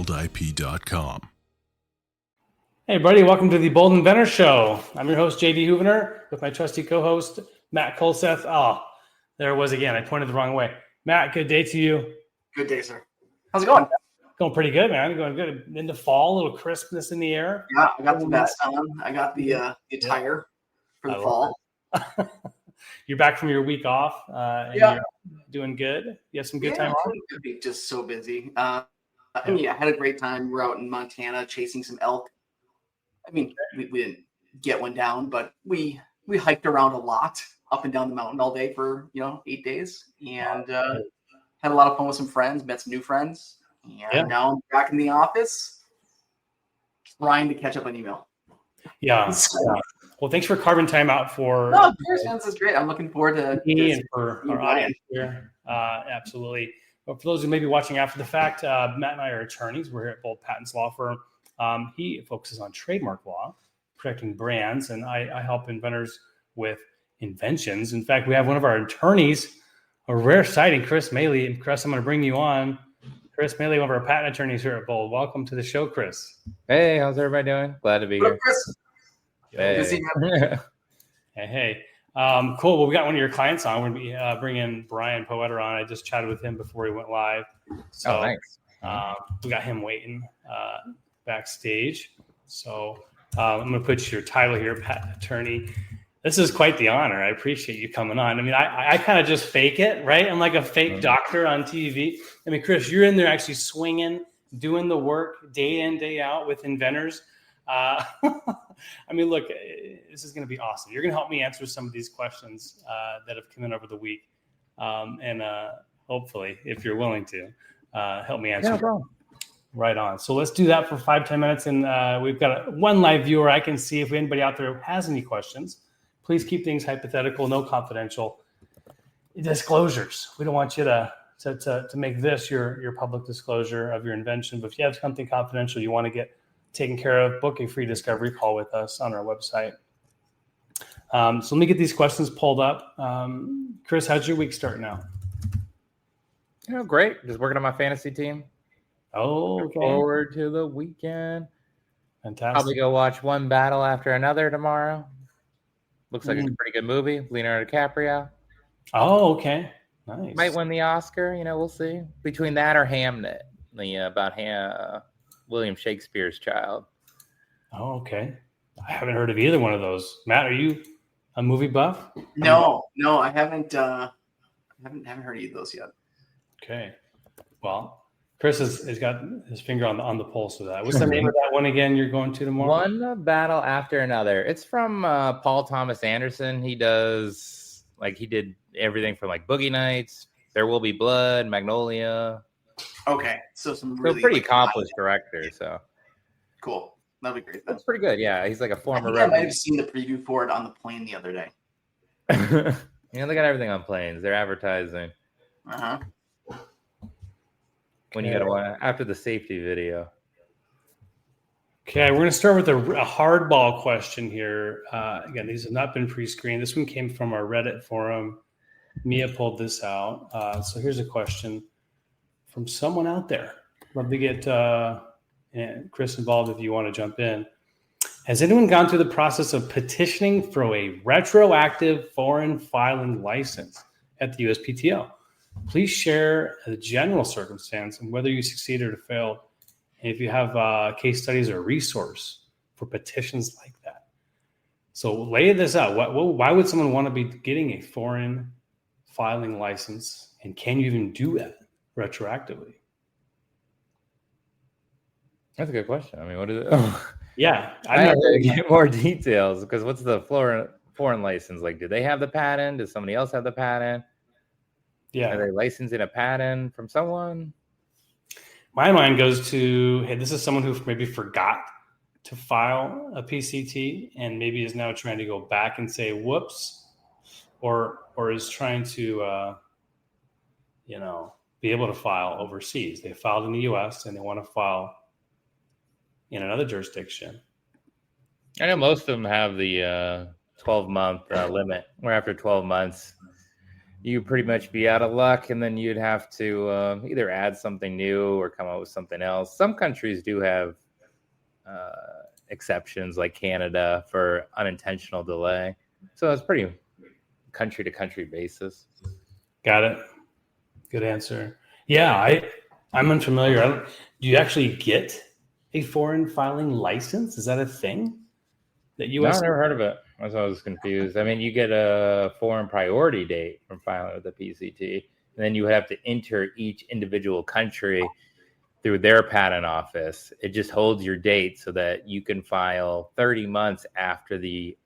boldip.com. Hey, buddy, welcome to the Bold Inventor Show. I'm your host, JD Houvener, with my trusty co-host, Matt Kulseth. Oh, there it was again. I pointed the wrong way. Matt, good day to you. Good day, sir. How's it going? Going pretty good, man. Going good. Into fall, a little crispness in the air. Yeah, I got the vest on. I got the attire for the fall. You're back from your week off, and you're doing good. You have some good time off? Just so busy. I had a great time. We're out in Montana chasing some elk. I mean, we didn't get one down, but we hiked around a lot, up and down the mountain all day for 8 days, and had a lot of fun with some friends. Met some new friends, and now I'm back in the office, trying to catch up on email. Yeah. Well, thanks for carving time out for. No, of course, this is great. I'm looking forward to me and for our audience here. Absolutely. But for those who may be watching after the fact, Matt and I are attorneys. We're here at Bold Patents Law Firm. He focuses on trademark law, protecting brands, and I help inventors with inventions. In fact, we have one of our attorneys, a rare sighting, Chris Maley. And Chris, I'm going to bring you on. Chris Maley, one of our patent attorneys here at Bold. Welcome to the show, Chris. Hey, how's everybody doing? Glad to be here. Chris? Hey. Cool. Well, we got one of your clients on. We're going to be bringing Brian Poetter on. I just chatted with him before he went live. So, nice. We got him waiting backstage. So I'm going to put your title here, patent attorney. This is quite the honor. I appreciate you coming on. I mean, I kind of just fake it, right? I'm like a fake doctor on TV. I mean, Chris, you're in there actually swinging, doing the work day in, day out with inventors. I mean, look, this is going to be awesome. You're going to help me answer some of these questions that have come in over the week. And hopefully, if you're willing to, help me answer. Yeah, right on. So let's do that for 5-10 minutes. And we've got one live viewer. I can see if anybody out there has any questions. Please keep things hypothetical, no confidential disclosures. We don't want you to make this your public disclosure of your invention. But if you have something confidential you want to get taken care of, book a free discovery call with us on our website. So let me get these questions pulled up. Chris, how's your week starting out? Great. Just working on my fantasy team. Oh, okay. Looking forward to the weekend. Fantastic. Probably go watch one battle after another tomorrow. Looks like it's a pretty good movie. Leonardo DiCaprio. Oh, okay. Nice. Might win the Oscar. We'll see. Between that or Hamnet, about William Shakespeare's child. Oh, okay. I haven't heard of either one of those. Matt, are you a movie buff? No, I haven't. Haven't heard any of those yet. Okay. Well, Chris has got his finger on the pulse of that. What's the name of that one again you're going to tomorrow? One battle after another. It's from Paul Thomas Anderson. He does, he did everything from Boogie Nights, There Will Be Blood, Magnolia. Okay. So some really pretty accomplished director. So cool. That'll be great. That's pretty good. Yeah. He's like a former. I might have seen the preview for it on the plane the other day. They got everything on planes. They're advertising. Uh-huh. When you got to after the safety video. Okay, we're going to start with a hardball question here. Again, these have not been pre-screened. This one came from our Reddit forum. Mia pulled this out. So here's a question from someone out there. Love to get Chris involved if you want to jump in. Has anyone gone through the process of petitioning for a retroactive foreign filing license at the USPTO? Please share the general circumstance and whether you succeeded or failed. And if you have case studies or resource for petitions like that. So lay this out. Why would someone want to be getting a foreign filing license? And can you even do that retroactively? That's a good question. I mean, what is it? Yeah. I have to get more details because what's the foreign license? Do they have the patent? Does somebody else have the patent? Yeah. Are they licensing a patent from someone? My mind goes to, hey, this is someone who maybe forgot to file a PCT and maybe is now trying to go back and say, whoops, or is trying to, be able to file overseas. They filed in the U.S. and they want to file in another jurisdiction. I know most of them have the 12-month limit, where after 12 months, you pretty much be out of luck, and then you'd have to either add something new or come up with something else. Some countries do have exceptions, like Canada, for unintentional delay. So it's pretty country to country basis. Got it. Good answer. Yeah, I'm unfamiliar. Do you actually get a foreign filing license? Is that a thing? That No, U.S. I've never heard of it. That's why I was confused. I mean, you get a foreign priority date from filing with the PCT, and then you have to enter each individual country through their patent office. It just holds your date so that you can file 30 months after the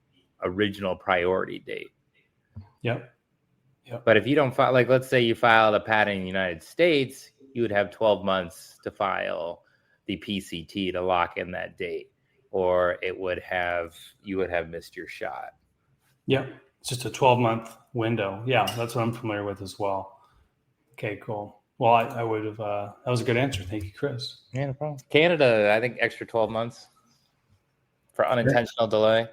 original priority date. Yep. But if you don't file, like let's say you filed a patent in the United States, you would have 12 months to file the PCT to lock in that date, or you would have missed your shot. Yep. It's just a 12-month window. Yeah, that's what I'm familiar with as well. Okay, cool. Well, I would have, that was a good answer. Thank you, Chris. Yeah, no problem. Canada, I think extra 12 months for unintentional delay.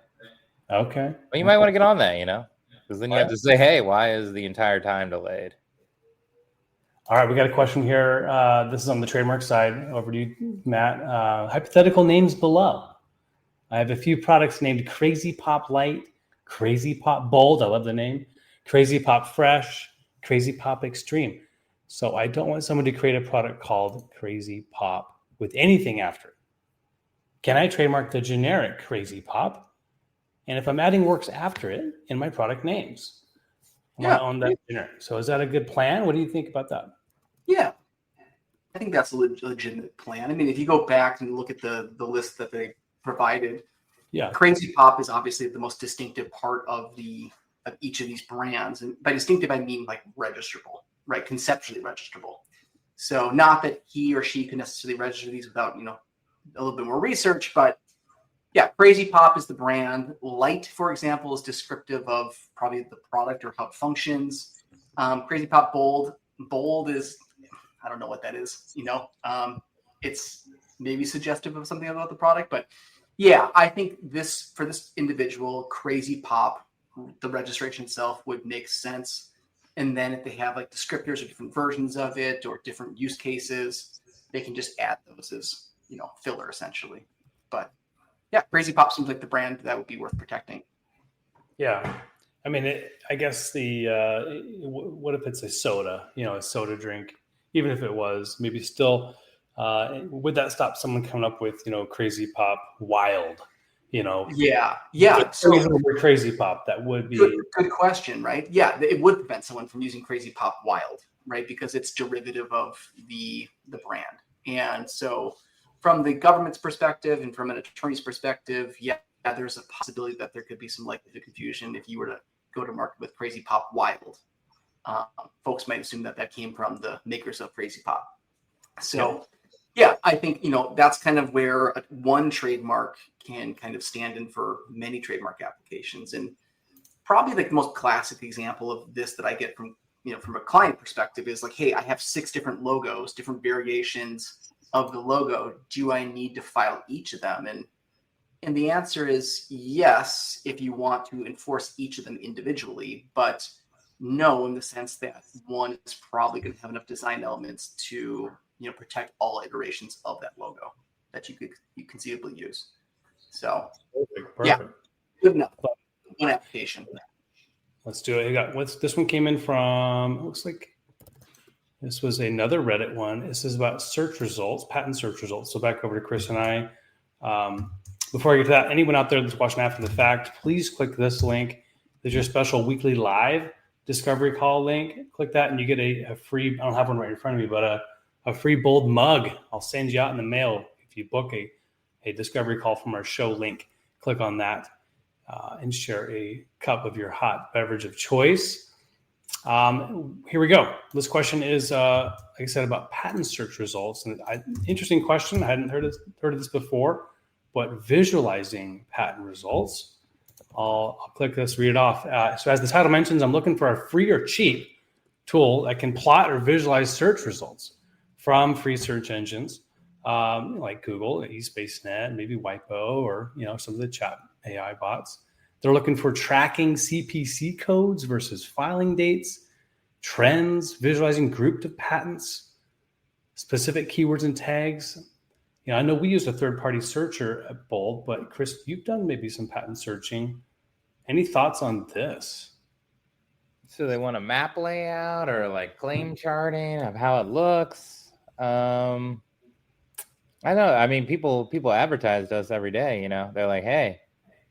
Okay. Well, you might want to get on that, because then you have to say, hey, why is the entire time delayed? All right, we got a question here. This is on the trademark side. Over to you, Matt. Hypothetical names below. I have a few products named Crazy Pop Light, Crazy Pop Bold. I love the name. Crazy Pop Fresh, Crazy Pop Extreme. So I don't want someone to create a product called Crazy Pop with anything after it. Can I trademark the generic Crazy Pop? And if I'm adding works after it in my product names, I want to own that generic. So is that a good plan? What do you think about that? Yeah, I think that's a legitimate plan. I mean, if you go back and look at the list that they provided, Crazy Pop is obviously the most distinctive part of each of these brands. And by distinctive, I mean like registrable, right? Conceptually registrable. So not that he or she can necessarily register these without, a little bit more research, but yeah, Crazy Pop is the brand. Light, for example, is descriptive of probably the product or how it functions. Crazy Pop Bold is, I don't know what that is. It's maybe suggestive of something about the product, but yeah, I think for this individual, Crazy Pop, the registration itself would make sense. And then if they have like descriptors or different versions of it or different use cases, they can just add those as, filler essentially. But yeah, Crazy Pop seems like the brand that would be worth protecting. Yeah. I mean, I guess what if it's a soda, a soda drink, even if it was maybe still, would that stop someone coming up with, Crazy Pop Wild, Yeah. So Crazy Pop, that would be good question, right? Yeah. It would prevent someone from using Crazy Pop Wild, right? Because it's derivative of the brand. And so from the government's perspective and from an attorney's perspective, there's a possibility that there could be some likelihood of confusion if you were to go to market with Crazy Pop Wild. Folks might assume that came from the makers of Crazy Pop. So, I think, that's kind of where one trademark can kind of stand in for many trademark applications. And probably like the most classic example of this that I get from a client perspective is like, hey, I have 6 different logos, different variations of the logo. Do I need to file each of them? And the answer is yes, if you want to enforce each of them individually, but no, in the sense that one is probably going to have enough design elements to, protect all iterations of that logo that you conceivably use. So perfect. Good enough. One application. Let's do it. This one came in from, it looks like this was another Reddit one. This is about search results, patent search results. So back over to Chris and I. Before I get to that, anyone out there that's watching after the fact, please click this link. There's your special weekly live discovery call link. Click that and you get a free, I don't have one right in front of me, but a free Bold mug. I'll send you out in the mail if you book a discovery call from our show link. Click on that and share a cup of your hot beverage of choice. Here we go. This question is, like I said, about patent search results. And interesting question. I hadn't heard of this before, but visualizing patent results. I'll click this, read it off. So as the title mentions, I'm looking for a free or cheap tool that can plot or visualize search results from free search engines like Google, eSpaceNet, maybe WIPO, or some of the chat AI bots. They're looking for tracking CPC codes versus filing dates. trends, visualizing grouped of patents, specific keywords and tags. I know we use a third-party searcher at Bold, but Chris, you've done maybe some patent searching. Any thoughts on this? So they want a map layout or like claim charting of how it looks. I know. I mean, people advertise to us every day. They're like, "Hey,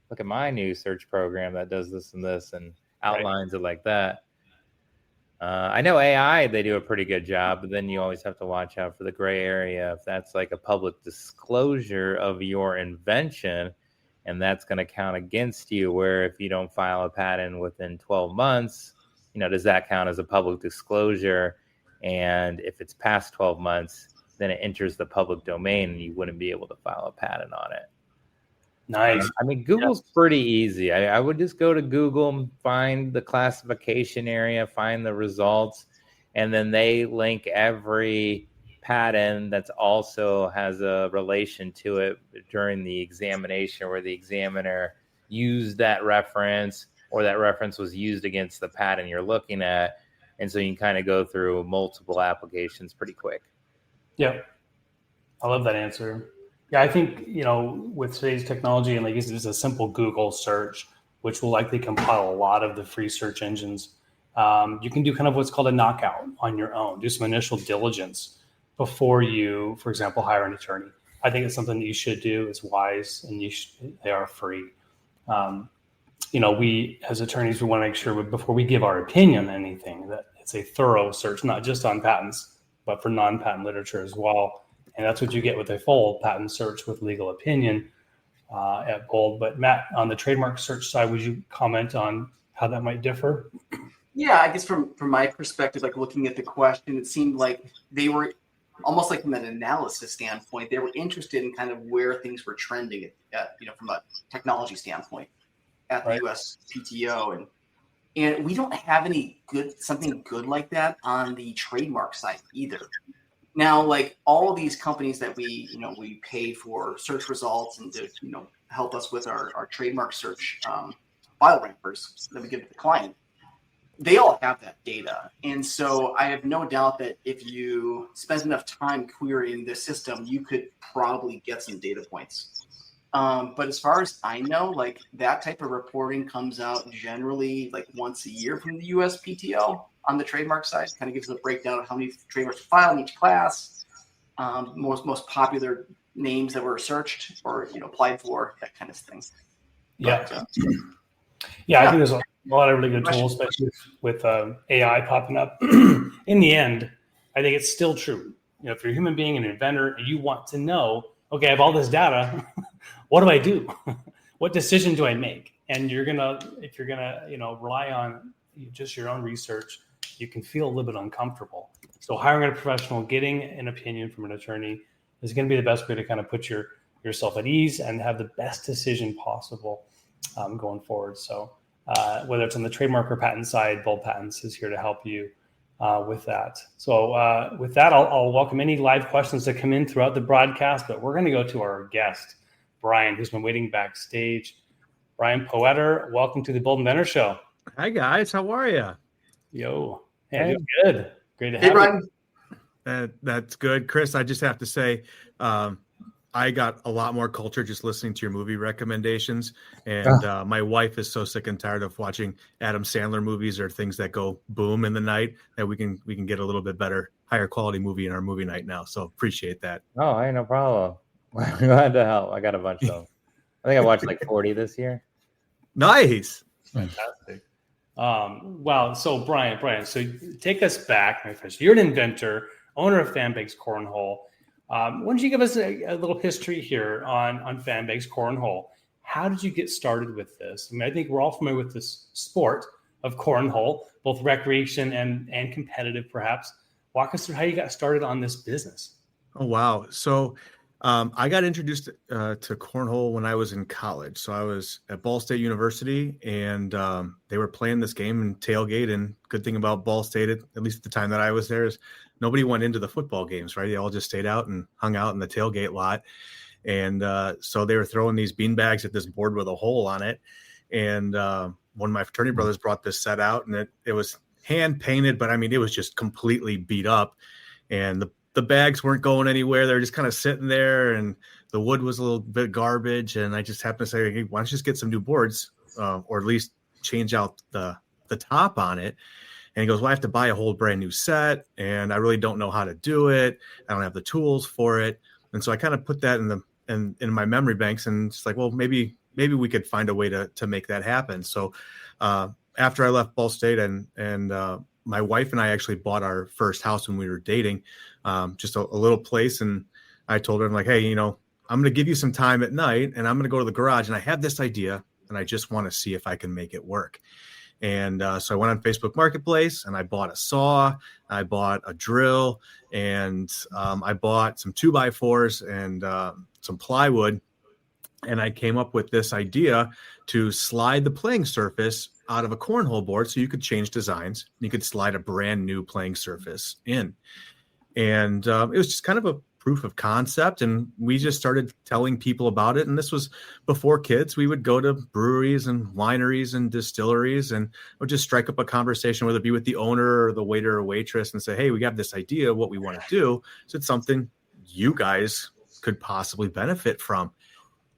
look at my new search program that does this and this and outlines it like that." I know AI, they do a pretty good job, but then you always have to watch out for the gray area. If that's like a public disclosure of your invention, and that's going to count against you, where if you don't file a patent within 12 months, does that count as a public disclosure? And if it's past 12 months, then it enters the public domain and you wouldn't be able to file a patent on it. Nice. I mean, Google's pretty easy. I would just go to Google, find the classification area, find the results, and then they link every patent that's also has a relation to it during the examination where the examiner used that reference or that reference was used against the patent you're looking at. And so you can kind of go through multiple applications pretty quick. Yeah. I love that answer. Yeah, I think, with today's technology, and like it's just a simple Google search, which will likely compile a lot of the free search engines, you can do kind of what's called a knockout on your own, do some initial diligence before you, for example, hire an attorney. I think it's something that you should do. It's wise, and they are free. We as attorneys, we want to make sure before we give our opinion on anything that it's a thorough search, not just on patents, but for non-patent literature as well. And that's what you get with a full patent search with legal opinion at Bold. But Matt, on the trademark search side, would you comment on how that might differ? Yeah, I guess from my perspective, like looking at the question, it seemed like they were almost like from an analysis standpoint, they were interested in kind of where things were trending from a technology standpoint at the USPTO. And we don't have something good like that on the trademark side either. Now, like all of these companies that we pay for search results and to, help us with our trademark search file rankers that we give to the client, they all have that data. And so I have no doubt that if you spend enough time querying the system, you could probably get some data points. But as far as I know, like that type of reporting comes out generally like once a year from the USPTO on the trademark side. Kind of gives a breakdown of how many trademarks are filed in each class, most popular names that were searched or applied for, that kind of thing. Yeah. I think there's a lot of really good tools, especially with AI popping up. In the end, I think it's still true. If you're a human being and an inventor, and you want to know, okay, I have all this data. What do I do? What decision do I make? And if you're gonna rely on just your own research, you can feel a little bit uncomfortable. So hiring a professional, getting an opinion from an attorney is going to be the best way to kind of put yourself at ease and have the best decision possible going forward. So whether it's on the trademark or patent side, Bold Patents is here to help you with that. So with that, I'll welcome any live questions that come in throughout the broadcast, but we're going to go to our guest, Brian, who's been waiting backstage. Brian Poetter, welcome to the Bold Inventor Show. Hi, guys. How are you? Yo. Hey, good. Great to have you. Brian. That's good. Chris, I just have to say, I got a lot more culture just listening to your movie recommendations. And my wife is so sick and tired of watching Adam Sandler movies or things that go boom in the night that we can get a little bit better, higher quality movie in our movie night now. So appreciate that. Oh, hey, no problem. Glad to help. I got a bunch of them. I think I watched like 40 this year. Nice. Fantastic. Wow. So Brian, so take us back, my friends. You're an inventor, owner of Fanbags Cornhole. Why don't you give us a little history here on Fanbags Cornhole? How did you get started with this? I mean, I think we're all familiar with this sport of cornhole, both recreation and competitive, perhaps. Walk us through how you got started on this business. Oh, wow. So I got introduced to cornhole when I was in college. So I was at Ball State University, and they were playing this game in tailgate. And good thing about Ball State, at least at the time that I was there, is nobody went into the football games, right? They all just stayed out and hung out in the tailgate lot. And so they were throwing these bean bags at this board with a hole on it. And one of my fraternity brothers brought this set out, and it was hand painted, but I mean, it was just completely beat up, and the bags weren't going anywhere. They're just kind of sitting there, and the wood was a little bit garbage. And I just happened to say, hey, why don't you just get some new boards, or at least change out the top on it? And he goes, well, I have to buy a whole brand new set, and I really don't know how to do it. I don't have the tools for it. And so I kind of put that in my memory banks, and it's like, well, maybe we could find a way to make that happen. So after I left Ball State, and my wife and I actually bought our first house when we were dating, just a little place. And I told her, I'm like, hey, I'm going to give you some time at night, and I'm going to go to the garage, and I have this idea, and I just want to see if I can make it work. And so I went on Facebook Marketplace, and I bought a saw, I bought a drill, and I bought some 2x4s and some plywood. And I came up with this idea to slide the playing surface out of a cornhole board so you could change designs. You could slide a brand new playing surface in. And it was just kind of a proof of concept. And we just started telling people about it. And this was before kids. We would go to breweries and wineries and distilleries, and would just strike up a conversation, whether it be with the owner or the waiter or waitress, and say, hey, we have this idea of what we want to do. So it's something you guys could possibly benefit from.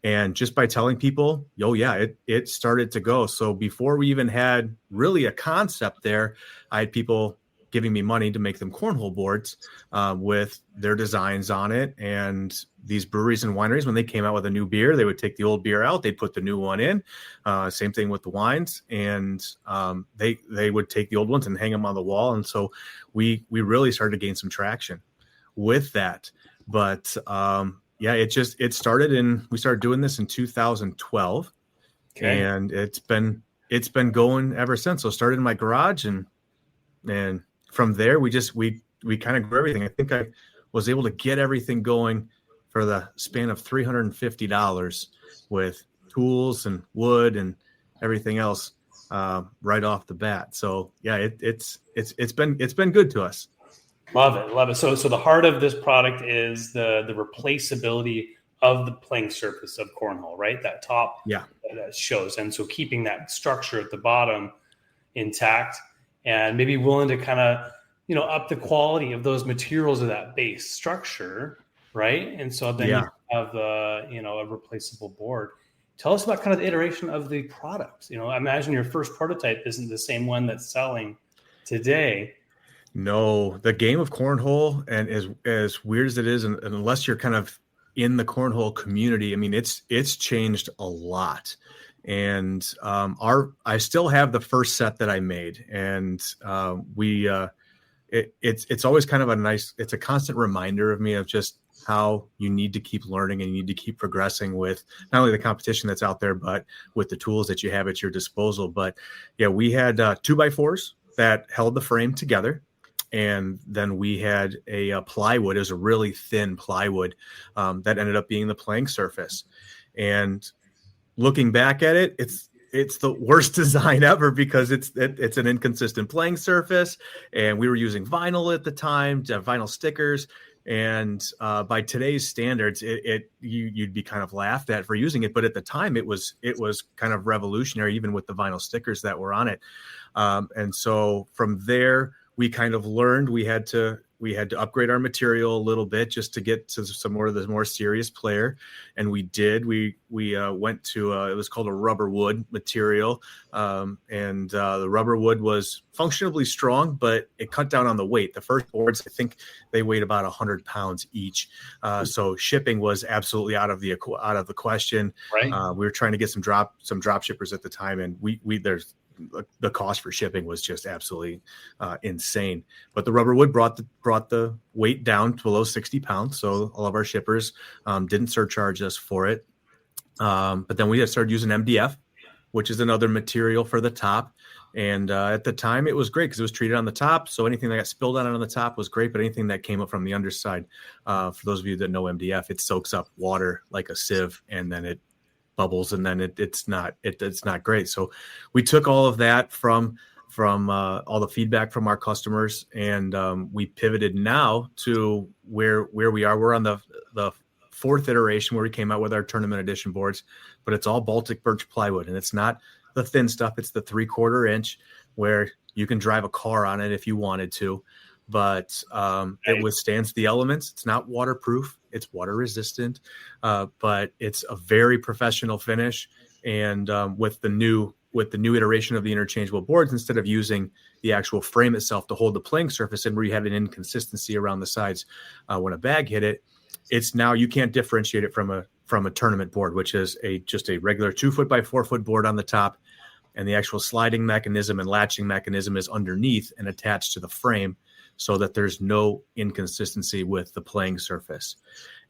And just by telling people, it started to go. So before we even had really a concept there, I had people giving me money to make them cornhole boards with their designs on it. And these breweries and wineries, when they came out with a new beer, they would take the old beer out, they'd put the new one in. Same thing with the wines. And they would take the old ones and hang them on the wall. And so we really started to gain some traction with that. But it started we started doing this in 2012. Okay. And it's been going ever since. So it started in my garage, and from there we kind of grew everything. I think I was able to get everything going for the span of $350 with tools and wood and everything else right off the bat. So it's been good to us. Love it. So the heart of this product is the replaceability of the playing surface of cornhole, right? That top that shows. And so keeping that structure at the bottom intact, and maybe willing to kind of, up the quality of those materials of that base structure, right? And so then you have a replaceable board. Tell us about kind of the iteration of the product. I imagine your first prototype isn't the same one that's selling today. No, the game of cornhole, and as weird as it is, and unless you're kind of in the cornhole community, I mean, it's changed a lot. And I still have the first set that I made, and it's always kind of it's a constant reminder of me of just how you need to keep learning and you need to keep progressing with not only the competition that's out there, but with the tools that you have at your disposal. But we had 2x4s that held the frame together. And then we had a plywood. It was a really thin plywood that ended up being the playing surface. And looking back at it, it's the worst design ever because it's an inconsistent playing surface. And we were using vinyl at the time, vinyl stickers. And by today's standards, you'd be kind of laughed at for using it. But at the time, it was kind of revolutionary, even with the vinyl stickers that were on it. And so from there, we kind of learned we had to upgrade our material a little bit just to get to some more of the more serious player. And we did. We went to it was called a rubber wood material, and the rubber wood was functionally strong, but it cut down on the weight. The first boards, I think they weighed about 100 pounds each. So shipping was absolutely out of the question. Right. We were trying to get some drop shippers at the time, and the cost for shipping was just absolutely insane. But the rubber wood brought the weight down to below 60 pounds. So all of our shippers didn't surcharge us for it. But then we had started using MDF, which is another material for the top. And at the time, it was great because it was treated on the top. So anything that got spilled on the top was great. But anything that came up from the underside, for those of you that know MDF, it soaks up water like a sieve, and then it bubbles, and then it's not great. So we took all of that from all the feedback from our customers, and we pivoted now to where we are. We're on the fourth iteration where we came out with our tournament edition boards, but it's all Baltic birch plywood, and it's not the thin stuff. It's the 3/4 inch where you can drive a car on it if you wanted to, but it withstands the elements. It's not waterproof. It's water resistant, but it's a very professional finish. And with the new iteration of the interchangeable boards, instead of using the actual frame itself to hold the playing surface and where you had an inconsistency around the sides when a bag hit it, it's now you can't differentiate it from a tournament board, which is just a regular 2 foot by 4 foot board on the top, and the actual sliding mechanism and latching mechanism is underneath and attached to the frame, so that there's no inconsistency with the playing surface.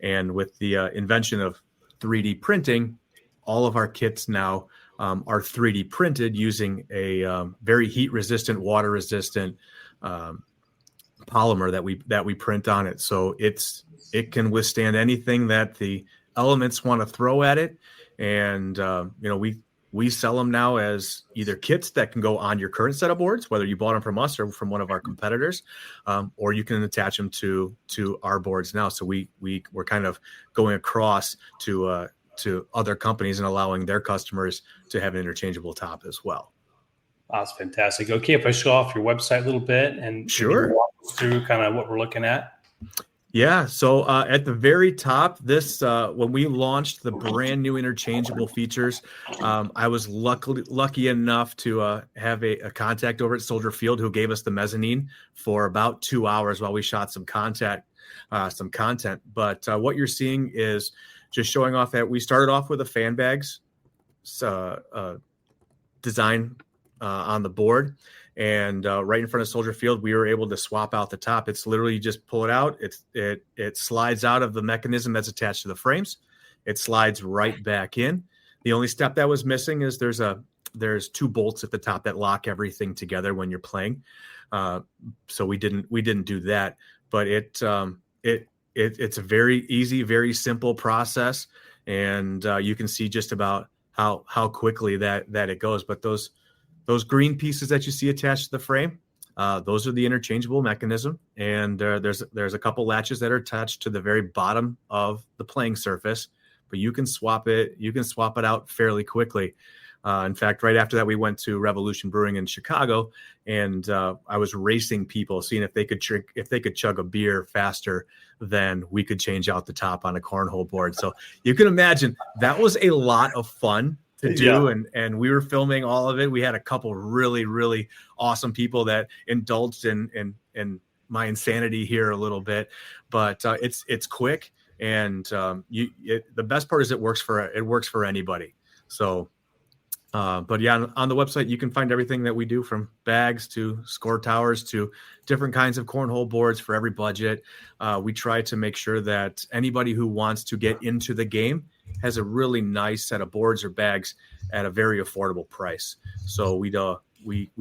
And with the invention of 3D printing, all of our kits now are 3D printed using a very heat resistant, water resistant polymer that we print on it. So it can withstand anything that the elements want to throw at it. And we sell them now as either kits that can go on your current set of boards, whether you bought them from us or from one of our competitors, or you can attach them to our boards now. So we're kind of going across to other companies and allowing their customers to have an interchangeable top as well. That's fantastic. Okay, if I show off your website a little bit and sure, walk us through kind of what we're looking at. Yeah. So at the very top, this when we launched the brand new interchangeable features, I was lucky enough to have a contact over at Soldier Field who gave us the mezzanine for about 2 hours while we shot some content. But what you're seeing is just showing off that we started off with a Fanbags design on the board. And right in front of Soldier Field, we were able to swap out the top. It's literally, you just pull it out. It slides out of the mechanism that's attached to the frames. It slides right back in. The only step that was missing is there's 2 bolts at the top that lock everything together when you're playing. So we didn't do that. But it's a very easy, very simple process, and you can see just about how quickly that it goes. But those green pieces that you see attached to the frame, those are the interchangeable mechanism. And there's a couple latches that are attached to the very bottom of the playing surface, but you can swap it out fairly quickly. In fact, right after that, we went to Revolution Brewing in Chicago, and I was racing people, seeing if they could chug a beer faster than we could change out the top on a cornhole board. So you can imagine that was a lot of fun to do. Yeah. And we were filming all of it. We had a couple really, really awesome people that indulged in my insanity here a little bit, but it's quick. And the best part is it works for anybody. So, but yeah, on the website, you can find everything that we do, from bags to score towers to different kinds of cornhole boards for every budget. We try to make sure that anybody who wants to get into the game has a really nice set of boards or bags at a very affordable price. So we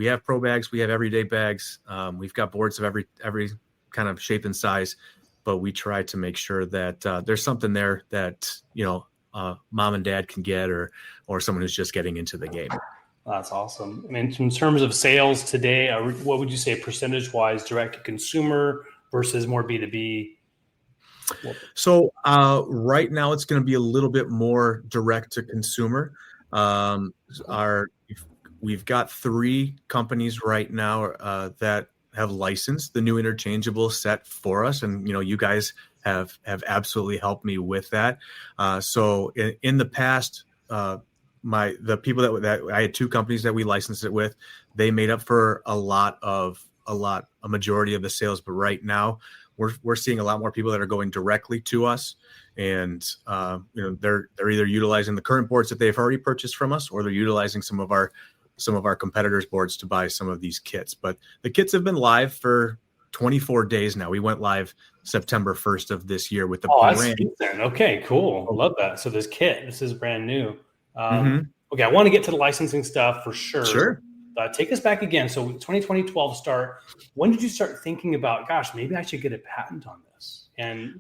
have pro bags, we have everyday bags. We've got boards of every kind of shape and size, but we try to make sure that there's something there that, mom and dad can get, or someone who's just getting into the game. That's awesome. I mean, in terms of sales today, what would you say percentage-wise, direct to consumer versus more B2B? So right now it's going to be a little bit more direct to consumer. We've got 3 companies right now that have licensed the new interchangeable set for us, and you guys have absolutely helped me with that. So in the past, the people that I had 2 companies that we licensed it with, they made up for a majority of the sales. But right now, we're seeing a lot more people that are going directly to us, and they're either utilizing the current boards that they've already purchased from us, or they're utilizing some of our competitors' boards to buy some of these kits. But the kits have been live for 24 days now. We went live September 1st of this year with the brand. Okay, cool. Love that. So this is brand new. Okay, I want to get to the licensing stuff for sure. Sure. Take us back again. So 2012 start. When did you start thinking about, gosh, maybe I should get a patent on this? And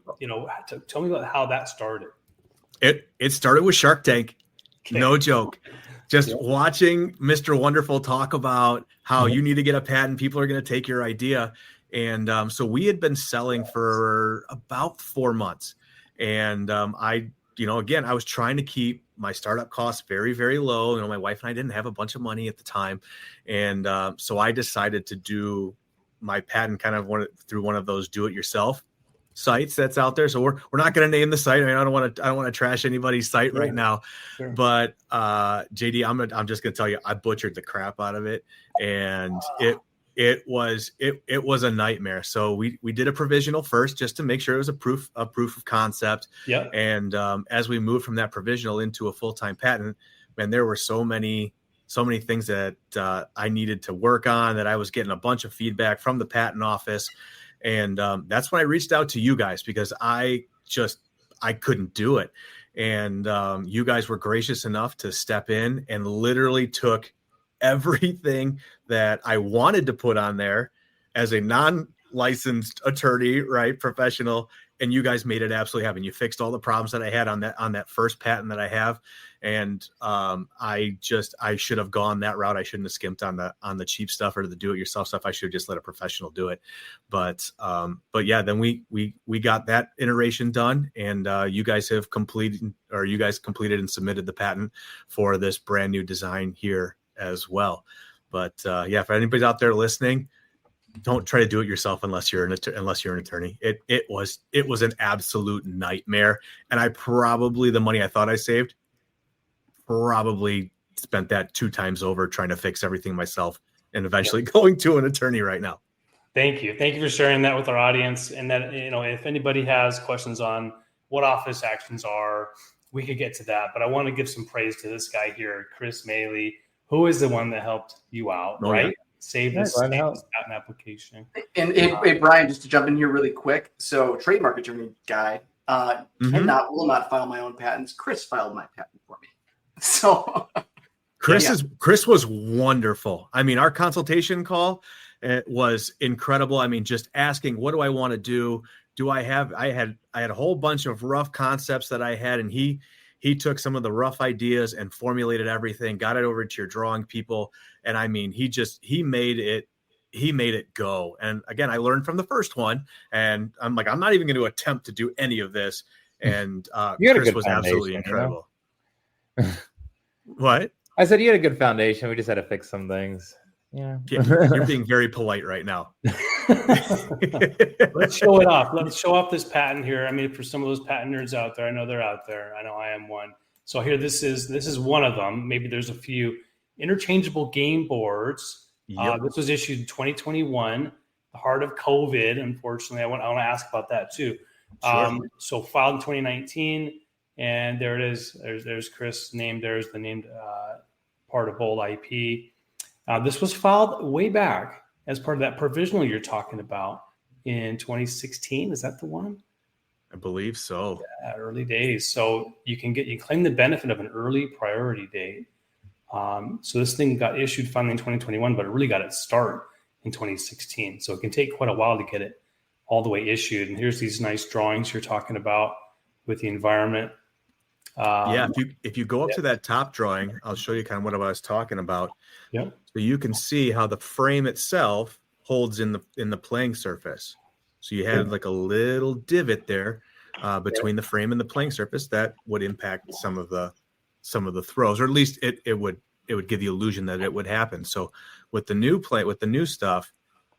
tell me about how that started. It started with Shark Tank. Okay. No joke. Just watching Mr. Wonderful talk about how you need to get a patent, people are going to take your idea. And so we had been selling for about 4 months. And I again, I was trying to keep my startup costs very, very low. My wife and I didn't have a bunch of money at the time. And so I decided to do my patent kind of through one of those do-it-yourself sites that's out there. So we're not going to name the site. I don't want to trash anybody's site right now. Sure. But JD, I'm just going to tell you, I butchered the crap out of it, and it was a nightmare. So we did a provisional first just to make sure it was a proof of concept. Yeah. And as we moved from that provisional into a full-time patent, man, there were so many things that I needed to work on, that I was getting a bunch of feedback from the patent office. And that's when I reached out to you guys, because I couldn't do it. And you guys were gracious enough to step in and literally took everything that I wanted to put on there as a non-licensed attorney, right, professional, and you guys made it absolutely happen. You fixed all the problems that I had on that first patent that I have, and I should have gone that route. I shouldn't have skimped on the cheap stuff or the do-it-yourself stuff. I should have just let a professional do it. But yeah, then we got that iteration done, and you guys completed and submitted the patent for this brand new design here as well. But yeah, for anybody out there listening, don't try to do it yourself unless you're an attorney. It was an absolute nightmare, and the money I thought I saved, probably spent that 2 times over trying to fix everything myself, and eventually going to an attorney right now. Thank you for sharing that with our audience. And that, if anybody has questions on what office actions are, we could get to that. But I want to give some praise to this guy here, Chris Maley, who is the one that helped you out, right? Yeah. Save this patent application. And hey, Brian, just to jump in here really quick. So trademark attorney guy will not file my own patents. Chris filed my patent for me. So Chris was wonderful. I mean, our consultation call was incredible. I mean, just asking, what do I want to do? I had a whole bunch of rough concepts that I had, and he took some of the rough ideas and formulated everything, got it over to your drawing people. And I mean, he made it go. And again, I learned from the first one, and I'm like, I'm not even going to attempt to do any of this. And Chris was absolutely incredible. What? I said, you had a good foundation. We just had to fix some things. Yeah. You're being very polite right now. Let's show it off. Let's show off this patent here. I mean, for some of those patent nerds out there, I know they're out there. I know I am one. So here, this is one of them. Maybe there's a few interchangeable game boards. Yep. This was issued in 2021, the heart of COVID. Unfortunately, I want to ask about that too. Sure. So filed in 2019, and there it is. There's Chris named. There's the named part of Bold IP. This was filed way back as part of that provisional you're talking about in 2016. Is that the one? I believe so. Yeah, early days. So you can claim the benefit of an early priority date. So this thing got issued finally in 2021, but it really got its start in 2016. So it can take quite a while to get it all the way issued. And here's these nice drawings you're talking about with the environment. If you go up to that top drawing, I'll show you kind of what I was talking about. Yeah. So you can see how the frame itself holds in the playing surface. So you had like a little divot there between the frame and the playing surface that would impact some of the throws, or at least it would give the illusion that it would happen. So with the new stuff,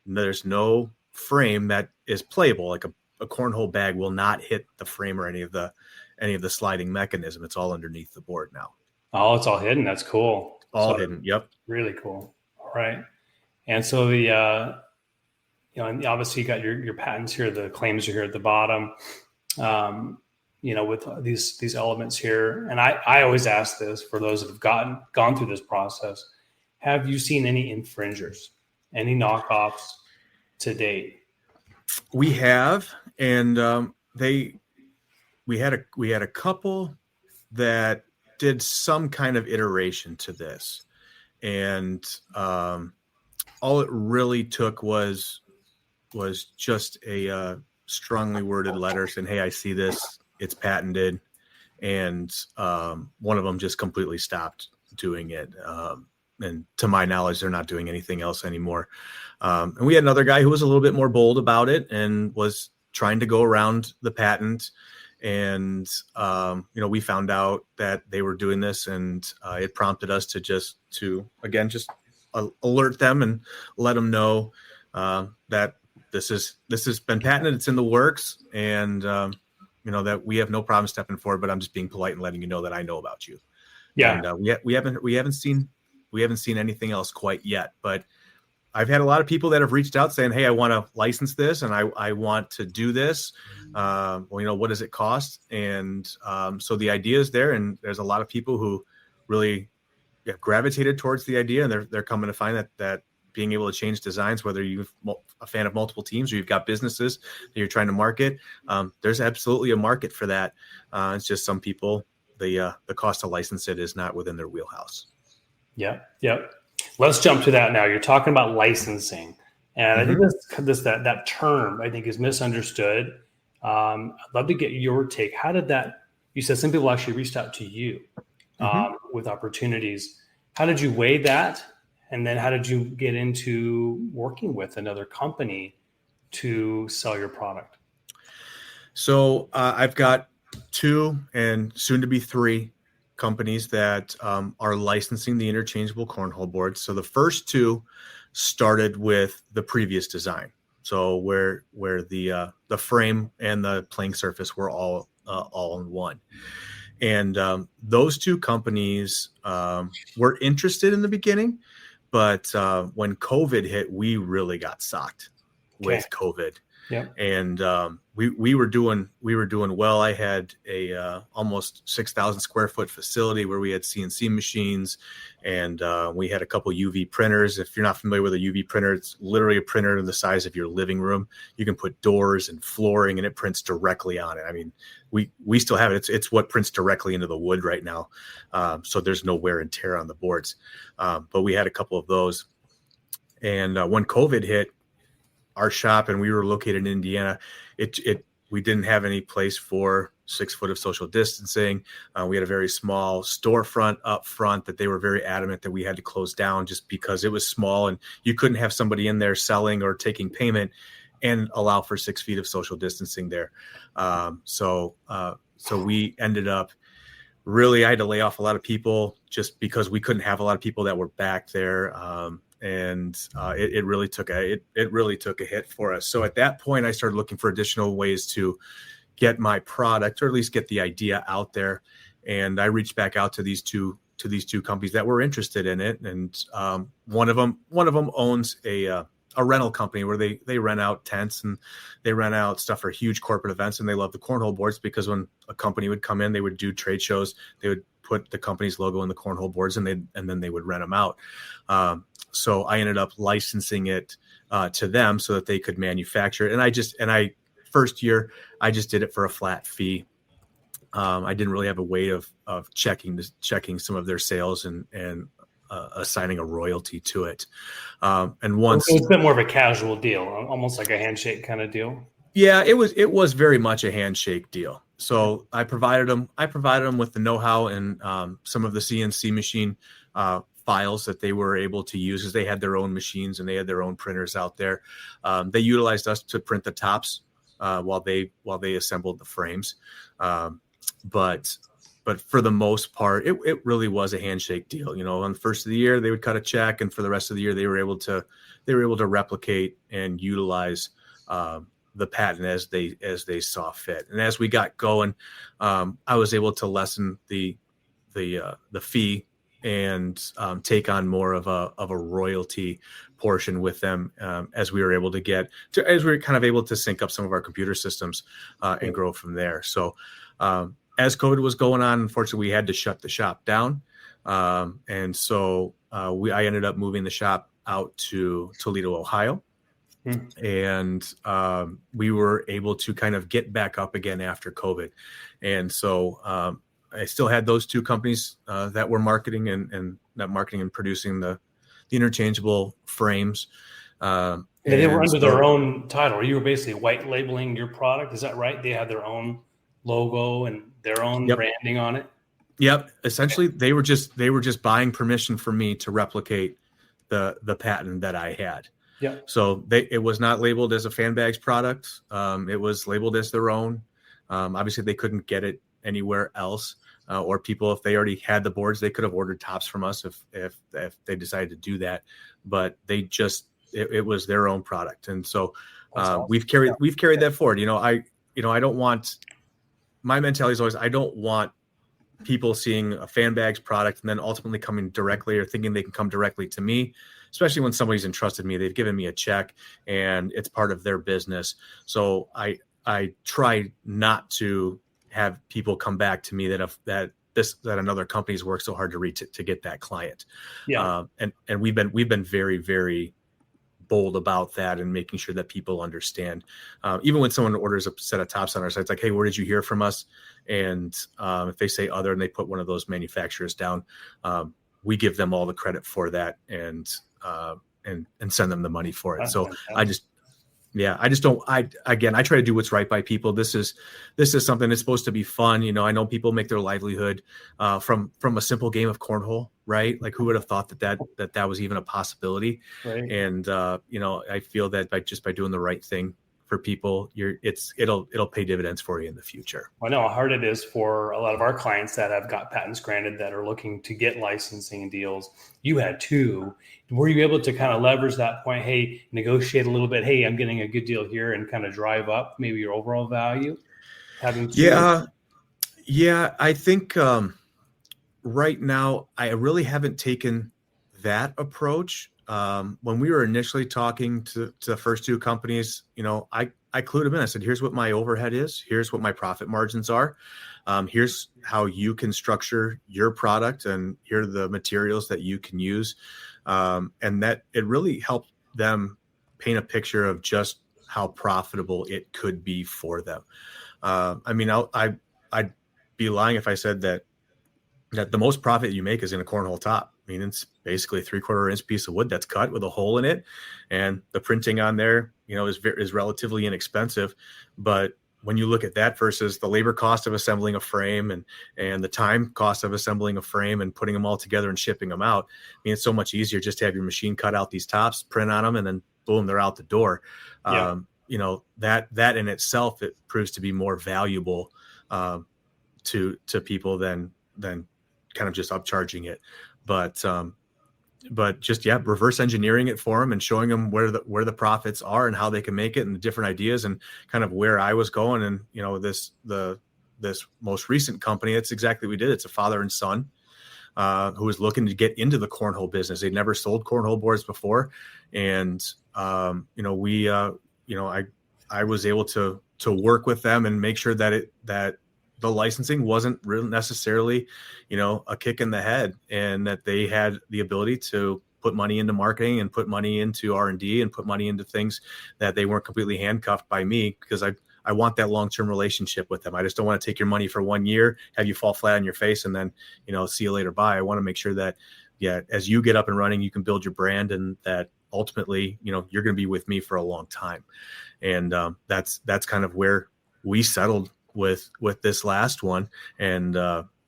there's no frame that is playable. Like a cornhole bag will not hit the frame or any of the sliding mechanism. It's all underneath the board now. Oh, it's all hidden. That's cool. All hidden. Yep. Really cool. All right. And so the, and obviously you got your patents here. The claims are here at the bottom, with these elements here. And I always ask this for those that have gone through this process. Have you seen any infringers, any knockoffs to date? We have, and we had a couple that did some kind of iteration to this, and all it really took was just a strongly worded letter saying, "Hey, I see this. It's patented," and one of them just completely stopped doing it. And to my knowledge, they're not doing anything else anymore. And we had another guy who was a little bit more bold about it and was trying to go around the patent. And, we found out that they were doing this, and it prompted us to alert them and let them know that this has been patented. It's in the works, and, that we have no problem stepping forward, but I'm just being polite and letting you know that I know about you. Yeah. And we haven't seen anything else quite yet, but I've had a lot of people that have reached out saying, "Hey, I want to license this, and I want to do this. What does it cost?" And so the idea is there, and there's a lot of people who really gravitated towards the idea, and they're coming to find that being able to change designs, whether you're a fan of multiple teams or you've got businesses that you're trying to market, there's absolutely a market for that. It's just some people, the cost to license it is not within their wheelhouse. Yeah. Let's jump to that now. You're talking about licensing, and I think that term I think is misunderstood. I'd love to get your take. How did that? You said some people actually reached out to you with opportunities. How did you weigh that? And then how did you get into working with another company to sell your product? So I've got 2 and soon to be 3 companies that are licensing the interchangeable cornhole boards. So the first 2 started with the previous design. So where the frame and the playing surface were all in one. And those 2 companies were interested in the beginning, but when COVID hit, we really got socked with COVID. Yeah. And we were doing well. I had a almost 6,000 square foot facility where we had CNC machines, and we had a couple UV printers. If you're not familiar with a UV printer, it's literally a printer the size of your living room. You can put doors and flooring, and it prints directly on it. I mean, we still have it. It's what prints directly into the wood right now. So there's no wear and tear on the boards. But we had a couple of those. And when COVID hit, our shop, and we were located in Indiana, we didn't have any place for 6 foot of social distancing. We had a very small storefront up front that they were very adamant that we had to close down just because it was small, and you couldn't have somebody in there selling or taking payment and allow for 6 feet of social distancing there. So we ended up I had to lay off a lot of people just because we couldn't have a lot of people that were back there. And it really took a hit for us. So at that point, I started looking for additional ways to get my product, or at least get the idea out there. And I reached back out to these two companies that were interested in it. And one of them owns a rental company where they rent out tents, and they rent out stuff for huge corporate events. And they love the cornhole boards because when a company would come in, they would do trade shows. They would put the company's logo in the cornhole boards, and then they would rent them out. So I ended up licensing it to them so that they could manufacture it. And first year, I just did it for a flat fee. I didn't really have a way of checking some of their sales and assigning a royalty to it. And once it was a bit more of a casual deal, almost like a handshake kind of deal. Yeah, it was very much a handshake deal. So I provided them with the know-how and some of the CNC machine files that they were able to use, as they had their own machines and they had their own printers out there. They utilized us to print the tops while they assembled the frames. But for the most part, it really was a handshake deal. On the first of the year, they would cut a check, and for the rest of the year, they were able to replicate and utilize the patent as they saw fit. And as we got going, I was able to lessen the fee and take on more of a royalty portion with them as we were kind of able to sync up some of our computer systems and grow from there. So as COVID was going on, unfortunately, we had to shut the shop down. And so I ended up moving the shop out to Toledo, Ohio. And we were able to kind of get back up again after COVID. And so I still had those 2 companies that were marketing and producing the interchangeable frames. They were under their own title. You were basically white labeling your product. Is that right? They had their own logo and their own branding on it. Yep. Essentially, they were just buying permission for me to replicate the patent that I had. Yeah. So it was not labeled as a Fanbags product. It was labeled as their own. Obviously, they couldn't get it anywhere else. Or people, if they already had the boards, they could have ordered tops from us if they decided to do that. But they just it was their own product, and so Awesome. we've carried that forward. I don't want, my mentality is always, I don't want people seeing a Fanbags product and then ultimately coming directly or thinking they can come directly to me, especially when somebody's entrusted me. They've given me a check and it's part of their business. So I try not to have people come back to me that another company's worked so hard to reach to get that client. Yeah. And we've been very, very bold about that and making sure that people understand. Even when someone orders a set of tops on our site, it's like, hey, where did you hear from us? And if they say other and they put one of those manufacturers down, we give them all the credit for that and send them the money for it. That's so fantastic. I try to do what's right by people. This is something that's supposed to be fun. I know people make their livelihood from a simple game of cornhole, right? Like, who would have thought that was even a possibility? Right. And I feel that by doing the right thing for people, it'll pay dividends for you in the future. I know how hard it is for a lot of our clients that have got patents granted that are looking to get licensing deals. You had two. Were you able to kind of leverage that point? Hey, negotiate a little bit. Hey, I'm getting a good deal here, and kind of drive up maybe your overall value. Having two. Yeah. I think right now I really haven't taken that approach. When we were initially talking to the first two companies, I clued them in. I said, here's what my overhead is. Here's what my profit margins are. Here's how you can structure your product, and here are the materials that you can use. And that it really helped them paint a picture of just how profitable it could be for them. I'd be lying if I said that the most profit you make is in a cornhole top. I mean, it's basically a 3/4 inch piece of wood that's cut with a hole in it, and the printing on there, is relatively inexpensive. But when you look at that versus the labor cost of assembling a frame and the time cost of assembling a frame and putting them all together and shipping them out, I mean, it's so much easier just to have your machine cut out these tops, print on them, and then boom, they're out the door. Yeah. That in itself, it proves to be more valuable to people than kind of just upcharging it. But just, reverse engineering it for them and showing them where the profits are and how they can make it and the different ideas and kind of where I was going. And, this most recent company, that's exactly what we did. It's a father and son who was looking to get into the cornhole business. They'd never sold cornhole boards before. And, I was able to work with them and make sure that the licensing wasn't really necessarily, a kick in the head, and that they had the ability to put money into marketing and put money into R&D and put money into things that they weren't completely handcuffed by me, because I want that long-term relationship with them. I just don't want to take your money for 1 year, have you fall flat on your face, and then, see you later, bye. I want to make sure that, as you get up and running, you can build your brand, and that ultimately, you're going to be with me for a long time. And that's kind of where we settled with this last one, and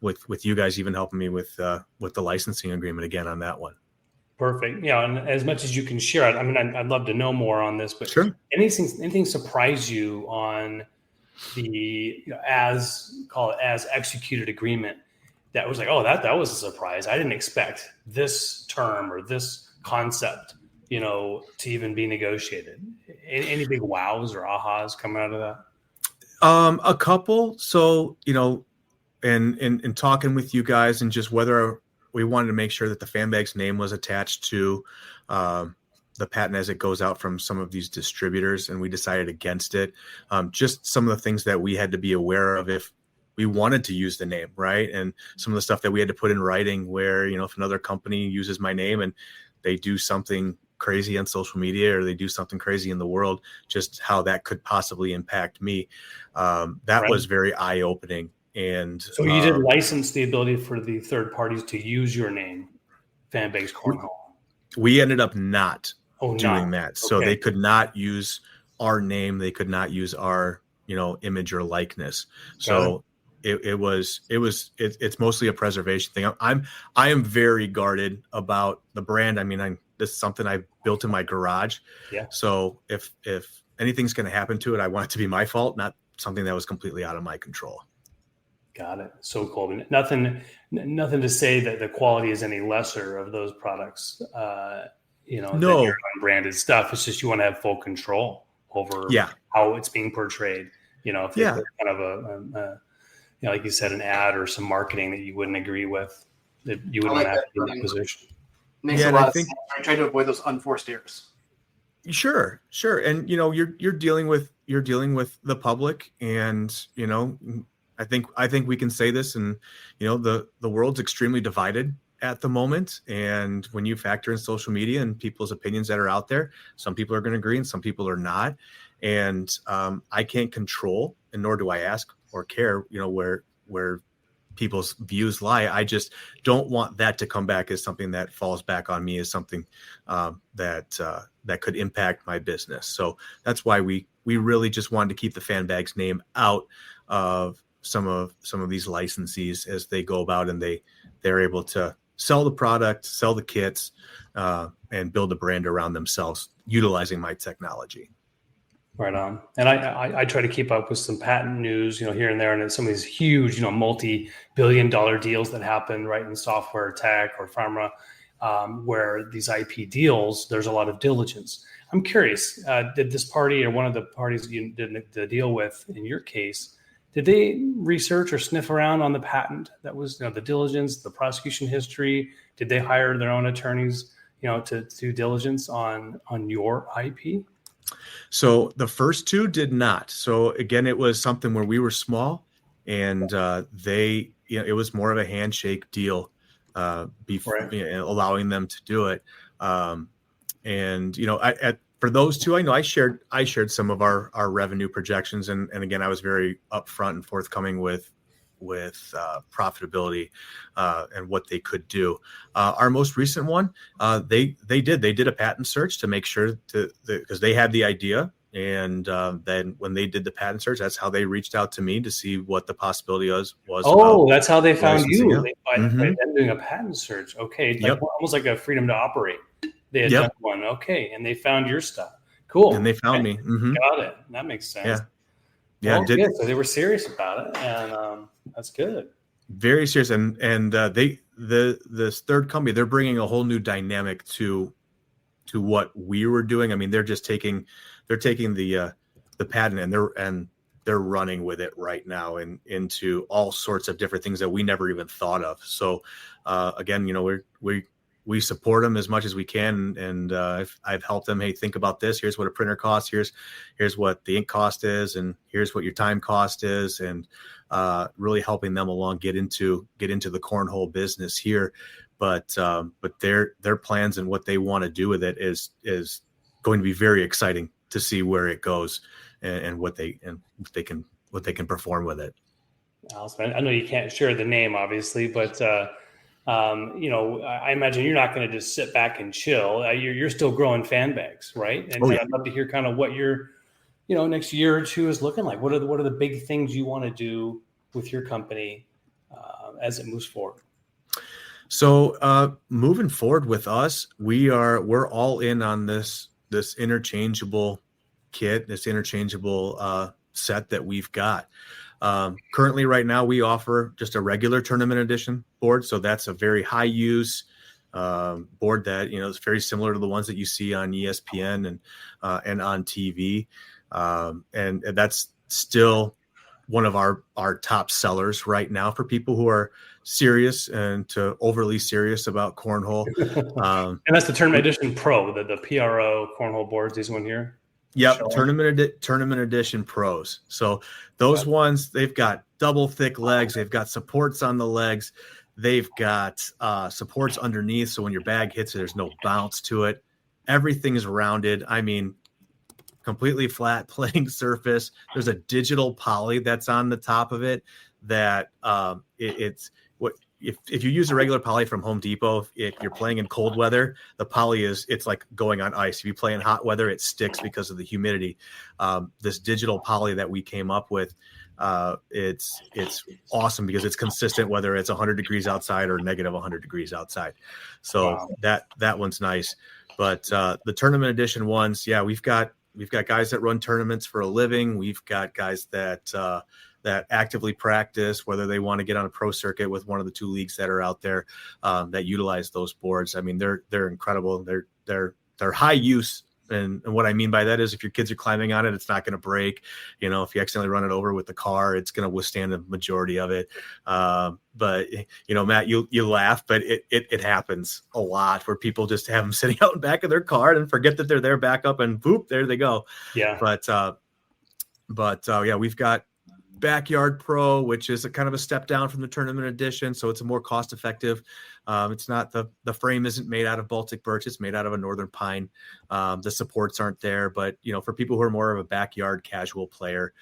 with you guys even helping me with the licensing agreement again on that one. Perfect. Yeah, and as much as you can share it, I mean, I'd love to know more on this. But sure. Anything surprise you on the as executed agreement that was like, oh, that was a surprise. I didn't expect this term or this concept, to even be negotiated. Any big wows or ahas coming out of that? A couple. So, and talking with you guys, and just whether we wanted to make sure that the Fanbags name was attached to the patent as it goes out from some of these distributors, and we decided against it. Just some of the things that we had to be aware of if we wanted to use the name, right? And some of the stuff that we had to put in writing where, if another company uses my name and they do something crazy on social media or they do something crazy in the world, just how that could possibly impact me. That was very eye-opening. And so you did license the ability for the third parties to use your name, Fanbags Cornhole. We ended up not doing that. So they could not use our name. They could not use our, image or likeness. So it's mostly a preservation thing. I am very guarded about the brand. I mean, this is something I built in my garage. Yeah. So if anything's going to happen to it, I want it to be my fault, not something that was completely out of my control. Got it. So cool. Nothing to say that the quality is any lesser of those products, than your unbranded stuff. It's just you want to have full control over how it's being portrayed. If they put kind of a like you said, an ad or some marketing that you wouldn't agree with, that you wouldn't have to be in that position. Makes a lot of sense. I try to avoid those unforced errors. Sure. And, you're dealing with the public, and, I think we can say this, and, the world's extremely divided at the moment. And when you factor in social media and people's opinions that are out there, some people are going to agree and some people are not. And I can't control, and nor do I ask or care, where people's views lie. I just don't want that to come back as something that falls back on me, as something that could impact my business. So that's why we really just wanted to keep the Fanbags name out of some of these licensees as they go about, and they're able to sell the product, sell the kits, and build a brand around themselves utilizing my technology. Right on. And I try to keep up with some patent news, here and there, and some of these huge, multi-billion-dollar deals that happen right in software, tech, or pharma, where these IP deals, there's a lot of diligence. I'm curious, did this party or one of the parties that you did the deal with, in your case, did they research or sniff around on the patent that was, the diligence, the prosecution history? Did they hire their own attorneys, to do diligence on your IP? So the first two did not. So again, it was something where we were small, and it was more of a handshake deal before allowing them to do it. For those two, I know I shared some of our revenue projections, and again, I was very upfront and forthcoming with profitability and what they could do. Our most recent one, they did a patent search to make sure because they had the idea, and then when they did the patent search, that's how they reached out to me to see what the possibility was. Oh, that's how they found you by them doing a patent search. Okay, almost like a freedom to operate. They had done one, okay, and they found your stuff. Cool, and they found me. Mm-hmm. Got it. That makes sense. Yeah, good. So they were serious about it, and that's good. Very serious, and this third company, they're bringing a whole new dynamic to what we were doing. I mean, they're taking the patent and they're running with it right now and into all sorts of different things that we never even thought of. So again, we support them as much as we can, and I've helped them. Hey, think about this. Here's what a printer costs. Here's what the ink cost is, and here's what your time cost is, and really helping them along get into the cornhole business here. But their plans and what they want to do with it is going to be very exciting to see where it goes and what they can perform with it. Awesome. I know you can't share the name, obviously, but. I imagine you're not going to just sit back and chill. You're still growing Fanbags, right? And I'd love to hear kind of what your, next year or two is looking like. What are the big things you want to do with your company as it moves forward? So moving forward with us, we're all in on this interchangeable kit, this interchangeable set that we've got. Currently right now we offer just a regular tournament edition board. So that's a very high use board that, is very similar to the ones that you see on ESPN and on TV. And that's still one of our top sellers right now for people who are serious and to overly serious about cornhole. And that's the tournament edition pro, the PRO cornhole boards, this one here. Yep, tournament edition pros. So those ones, they've got double thick legs. They've got supports on the legs. They've got supports underneath. So when your bag hits it, there's no bounce to it. Everything is rounded. I mean, completely flat playing surface. There's a digital poly that's on the top of it that it's what if you use a regular poly from Home Depot, if you're playing in cold weather, the poly it's like going on ice. If you play in hot weather, it sticks because of the humidity. This digital poly that we came up with, it's awesome because it's consistent whether it's 100 degrees outside or negative 100 degrees outside. So that one's nice. But the tournament edition ones, we've got guys that run tournaments for a living. We've got guys that actively practice, whether they want to get on a pro circuit with one of the 2 leagues that are out there that utilize those boards. I mean, they're incredible. They're high use. And what I mean by that is if your kids are climbing on it, it's not going to break. You know, if you accidentally run it over with the car, it's going to withstand the majority of it. But, you know, Matt, you laugh, but it happens a lot where people just have them sitting out in back of their car and forget that they're there, back up, and boop, there they go. Yeah. But yeah, we've got Backyard Pro, which is a kind of a step down from the tournament edition. So it's a more cost effective. It's not the frame isn't made out of Baltic birch. It's made out of a northern pine. The supports aren't there, but you know, for people who are more of a backyard casual player,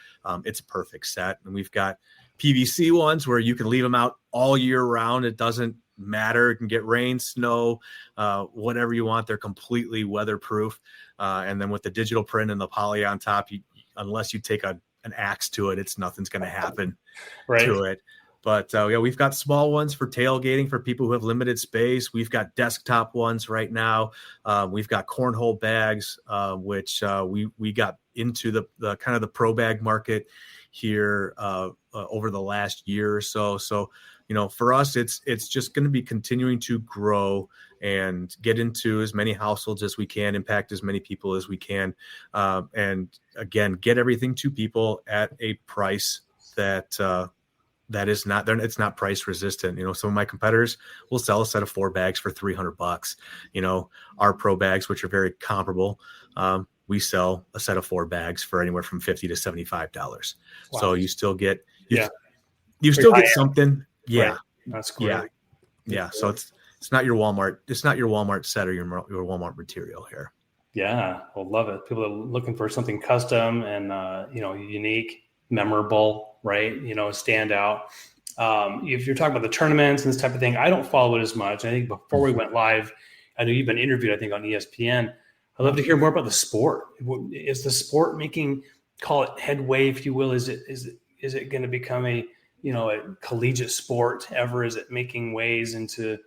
it's a perfect set. And we've got PVC ones where you can leave them out all year round. It doesn't matter. It can get rain, snow, whatever you want. They're completely weatherproof. And then with the digital print and the poly on top, unless you take an axe to it, nothing's going to happen to it. But yeah, we've got small ones for tailgating for people who have limited space. We've got desktop ones right now. We've got cornhole bags, which we got into the kind of the pro bag market here over the last year or so. So, you know, for us, it's just going to be continuing to grow and get into as many households as we can, impact as many people as we can. And again, get everything to people at a price that is not, it's not price resistant. You know, some of my competitors will sell a set of 4 bags for $300. You know, our pro bags, which are very comparable, we sell a set of 4 bags for anywhere from $50 to $75. Wow. So you still get, you still get something. Yeah. Right. That's great. Yeah. So it's not your Walmart. It's not your Walmart set or your Walmart material here. Yeah. Well, love it. People are looking for something custom and, you know, unique, memorable, right? You know, stand out. If you're talking about the tournaments and this type of thing, I don't follow it as much. I think before we went live, I know you've been interviewed, I think, on ESPN. I'd love to hear more about the sport. Is the sport making, call it headway, if you will? Is it going to become a collegiate sport ever? Is it making ways into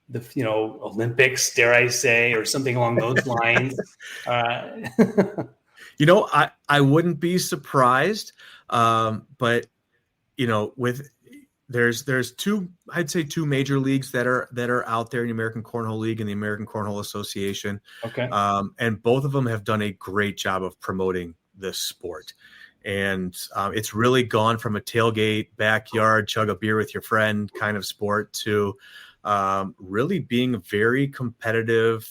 the, Olympics, dare I say, or something along those lines? You know, I wouldn't be surprised. But, you know, there's two major leagues that are out there in the American Cornhole League and the American Cornhole Association. Okay. And both of them have done a great job of promoting this sport. And it's really gone from a tailgate, backyard, chug a beer with your friend kind of sport to really being a very competitive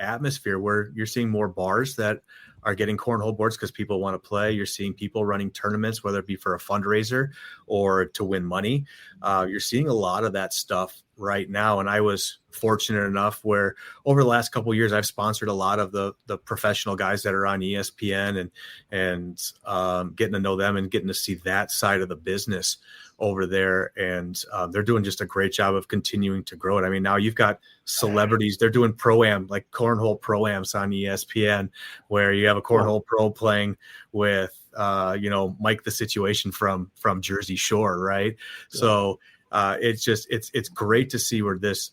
atmosphere where you're seeing more bars that are getting cornhole boards because people want to play. You're seeing people running tournaments, whether it be for a fundraiser or to win money. You're seeing a lot of that stuff right now. And I was fortunate enough where over the last couple of years, I've sponsored a lot of the professional guys that are on ESPN and getting to know them and getting to see that side of the business over there. And they're doing just a great job of continuing to grow it. I mean, now you've got celebrities, they're doing pro-am, like cornhole pro-ams on ESPN, where you have a cornhole pro playing with, Mike the Situation from Jersey Shore. Right. Yeah. So it's great to see where this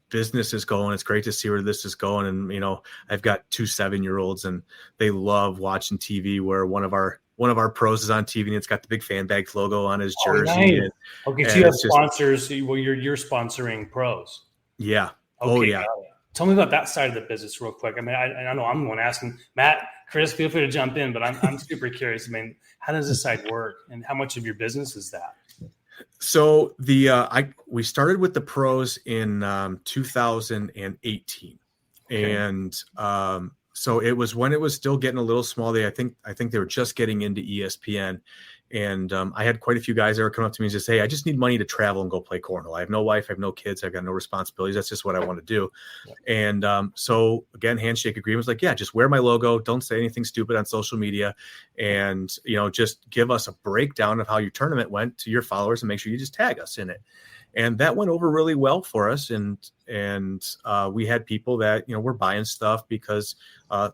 business is going. It's great to see where this is going. And, you know, I've got 2 7-year-olds and they love watching TV where one of our pros is on TV and it's got the big Fanbags logo on his jersey. Nice. Okay. So you have sponsors. Well, you're sponsoring pros. Yeah. Okay, oh yeah. Tell me about that side of the business real quick. I mean, I know I'm the one asking. Matt, Chris, feel free to jump in, but I'm super curious. I mean, how does this side work and how much of your business is that? So we started with the pros in 2018, okay. And so it was when it was still getting a little small. I think they were just getting into ESPN, and I had quite a few guys that were coming up to me and just, hey, I just need money to travel and go play cornhole. I have no wife, I have no kids, I've got no responsibilities. That's just what I want to do. Yeah. And so again, handshake agreement was like, yeah, just wear my logo, don't say anything stupid on social media, and just give us a breakdown of how your tournament went to your followers and make sure you just tag us in it. And that went over really well for us. And we had people that, were buying stuff because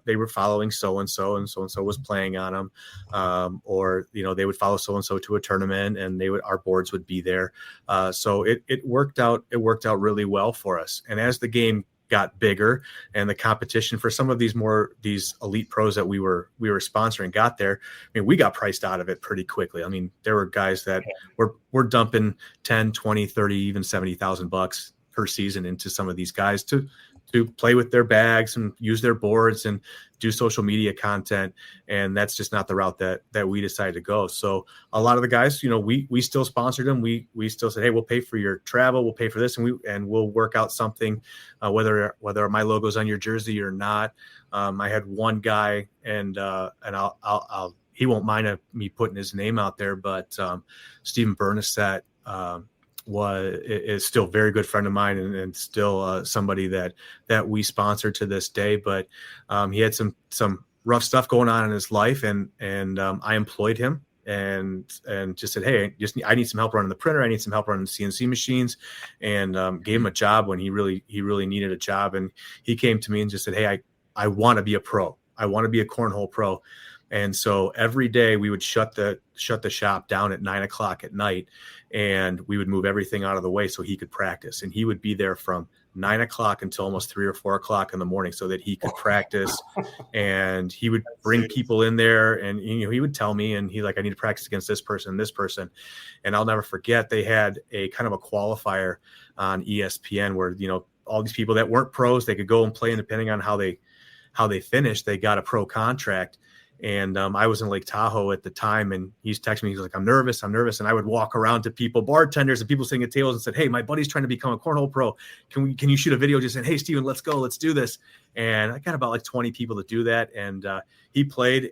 they were following so-and-so and so-and-so was playing on them. Or, they would follow so-and-so to a tournament and our boards would be there. So it worked out really well for us. And as the game got bigger, and the competition for some of these elite pros that we were sponsoring got there. I mean, we got priced out of it pretty quickly. I mean, there were guys that were dumping 10, 20, 30, even $70,000 per season into some of these guys to play with their bags and use their boards and do social media content. And that's just not the route that we decided to go. So a lot of the guys, we still sponsored them. We still said, hey, we'll pay for your travel. We'll pay for this. And we'll work out something, whether my logo's on your jersey or not. I had one guy and I'll he won't mind me putting his name out there, but Stephen Bernasset, is still a very good friend of mine and still somebody that we sponsor to this day. But he had some rough stuff going on in his life, and I employed him and just said, hey, I need some help running the printer. I need some help running the CNC machines, and gave him a job when he really needed a job. And he came to me and just said, hey, I want to be a pro. I want to be a cornhole pro. And so every day we would shut the shop down at 9:00 at night, and we would move everything out of the way so he could practice. And he would be there from 9:00 until almost 3 or 4 o'clock in the morning so that he could practice. And he would bring people in there, and he would tell me, and I need to practice against this person. And I'll never forget, they had a kind of a qualifier on ESPN where, all these people that weren't pros, they could go and play, and depending on how they finished, they got a pro contract. And I was in Lake Tahoe at the time, and he's texting me. He's like, I'm nervous. And I would walk around to people, bartenders and people sitting at tables, and said, hey, my buddy's trying to become a cornhole pro. Can you shoot a video just saying, hey, Steven, let's go. Let's do this. And I got about 20 people to do that. And he played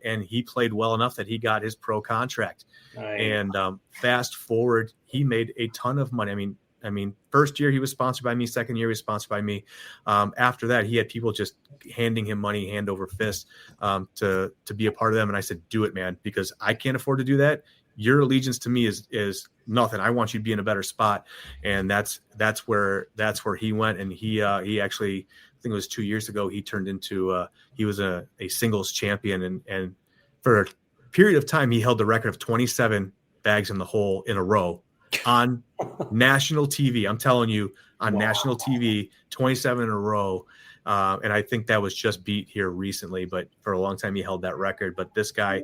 well enough that he got his pro contract. Nice. And fast forward, he made a ton of money. I mean, first year he was sponsored by me. Second year he was sponsored by me. After that, he had people just handing him money hand over fist to be a part of them. And I said, do it, man, because I can't afford to do that. Your allegiance to me is nothing. I want you to be in a better spot. And that's where he went. And he actually, I think it was 2 years ago, he turned into he was a singles champion. And for a period of time, he held the record of 27 bags in the hole in a row on national TV. I'm telling you, on national TV, 27 in a row. And I think that was just beat here recently, but for a long time he held that record. But this guy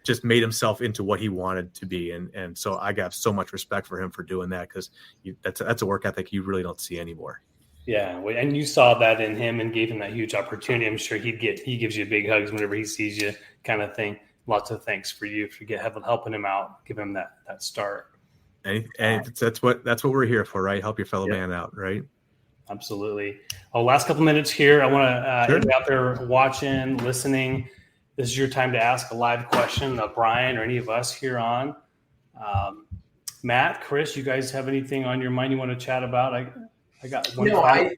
just made himself into what he wanted to be. And so I got so much respect for him for doing that, because that's a work ethic you really don't see anymore. Yeah. And you saw that in him and gave him that huge opportunity. I'm sure he gives you big hugs whenever he sees you, kind of thing. Lots of thanks for you for helping him out, give him that start. And that's what we're here for, right? Help your fellow man out, right? Absolutely. Last couple minutes here. I want to anybody out there watching, listening, this is your time to ask a live question of Brian or any of us here on. Matt, Chris, you guys have anything on your mind you want to chat about? I got one. Brian,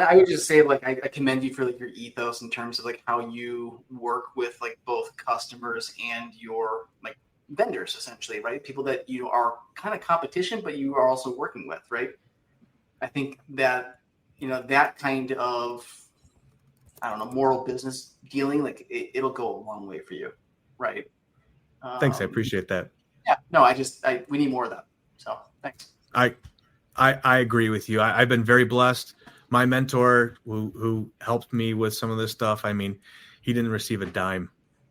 I would just say, I commend you for your ethos in terms of how you work with both customers and your vendors, essentially, right? People that you are kind of competition, but you are also working with, right? I think that, that kind of, moral business dealing, it'll go a long way for you, right? Thanks. I appreciate that. Yeah, no, we need more of that. So thanks. I agree with you. I've been very blessed. My mentor who helped me with some of this stuff, he didn't receive a dime,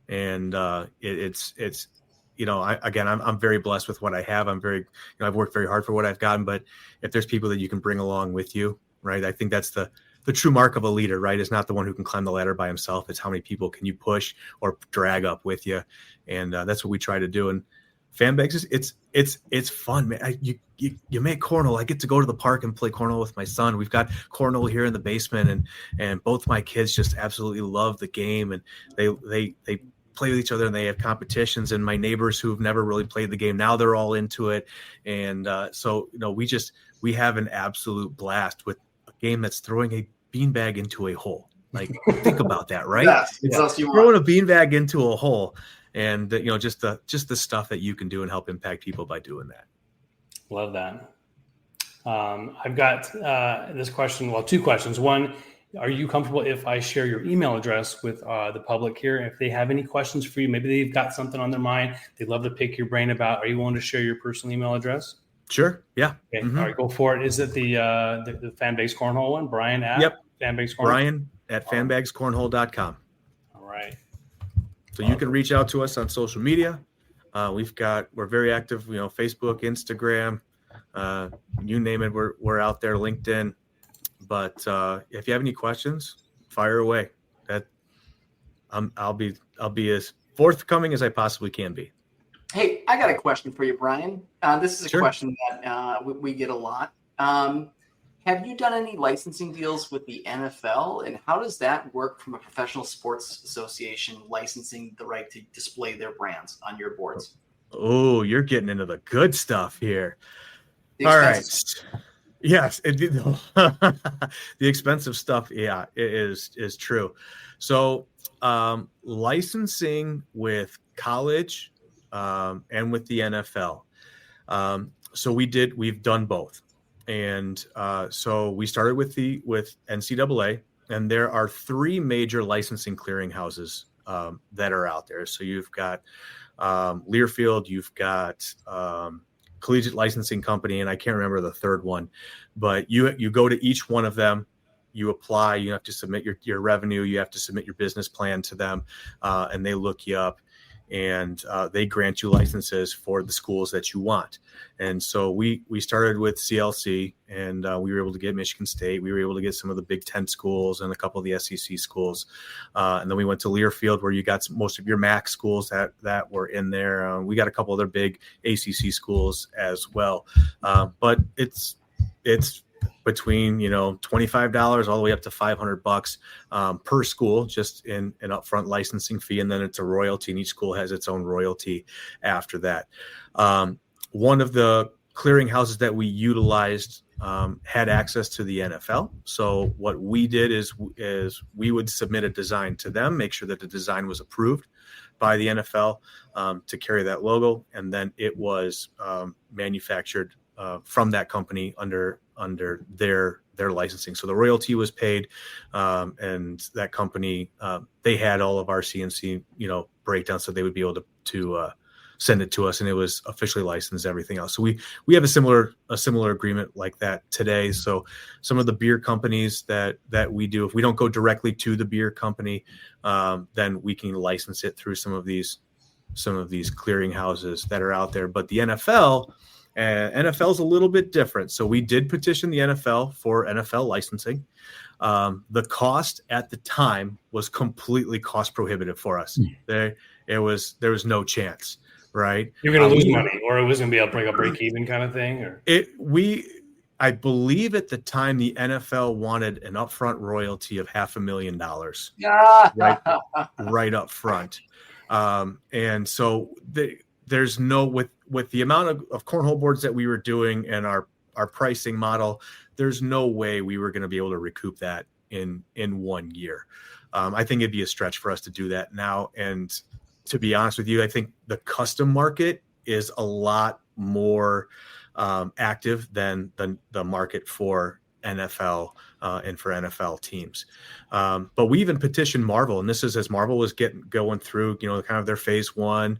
and it's I'm very blessed with what I have. I've worked very hard for what I've gotten, but if there's people that you can bring along with you, right? I think that's the true mark of a leader, right? Is not the one who can climb the ladder by himself. It's how many people can you push or drag up with you. And that's what we try to do. And Fanbags, it's fun, man. You make cornhole. I get to go to the park and play cornhole with my son. We've got cornhole here in the basement, and both my kids just absolutely love the game, and they play with each other, and they have competitions. And my neighbors who've never really played the game, now they're all into it. And so we have an absolute blast with a game that's throwing a beanbag into a hole. Think about that, right? Yes, it's throwing a beanbag into a hole, and just the stuff that you can do and help impact people by doing that. Love that. I've got this question. Well, two questions. One, are you comfortable if I share your email address with the public here? If they have any questions for you, maybe they've got something on their mind they'd love to pick your brain about, are you willing to share your personal email address? Sure. Yeah. Okay. All right, go for it. Is it the Fanbags Cornhole one? Brian at Yep. Fanbags Cornhole? Brian at fanbagscornhole.com. All right. So you can reach out to us on social media. We're very active, Facebook, Instagram, you name it. We're out there, LinkedIn. But if you have any questions, fire away. I'll be as forthcoming as I possibly can be. Hey, I got a question for you, Brian. This is a Sure. question that we get a lot. Have you done any licensing deals with the NFL, and how does that work from a professional sports association licensing the right to display their brands on your boards? Oh, you're getting into the good stuff here. The All right. expenses. Yes, the expensive stuff. Yeah, it is true. So licensing with college and with the NFL. So we've done both. And so we started with NCAA, and there are 3 major licensing clearinghouses that are out there. So you've got Learfield, you've got Collegiate Licensing Company, and I can't remember the third one, but you go to each one of them, you apply, you have to submit your revenue, you have to submit your business plan to them, and they look you up, and they grant you licenses for the schools that you want. And so we started with CLC, and we were able to get Michigan State. We were able to get some of the Big Ten schools and a couple of the SEC schools. And then we went to Learfield, where you got most of your MAC schools that were in there. We got a couple other big ACC schools as well. But it's between $25 all the way up to $500 per school, just in an upfront licensing fee, and then it's a royalty, and each school has its own royalty after that. One of the clearinghouses that we utilized had access to the NFL. So what we did is we would submit a design to them, make sure that the design was approved by the NFL to carry that logo, and then it was manufactured from that company under their licensing. So the royalty was paid, and that company, they had all of our CNC, breakdowns, so they would be able to send it to us, and it was officially licensed, everything else. So we have a similar agreement like that today. So some of the beer companies that we do, if we don't go directly to the beer company, then we can license it through some of these clearinghouses that are out there. But the NFL is a little bit different. So we did petition the NFL for NFL licensing. The cost at the time was completely cost prohibitive for us. There was no chance, right? You're going to lose money, or it was going to be a break even kind of thing, or I believe at the time the NFL wanted an upfront royalty of $500,000 right up front. And so there's no, with the amount of cornhole boards that we were doing and our pricing model, there's no way we were going to be able to recoup that in 1 year. I think it'd be a stretch for us to do that now. And to be honest with you, I think the custom market is a lot more active than the market for NFL and for NFL teams. But we even petitioned Marvel, and this is as Marvel was going through, kind of their phase 1.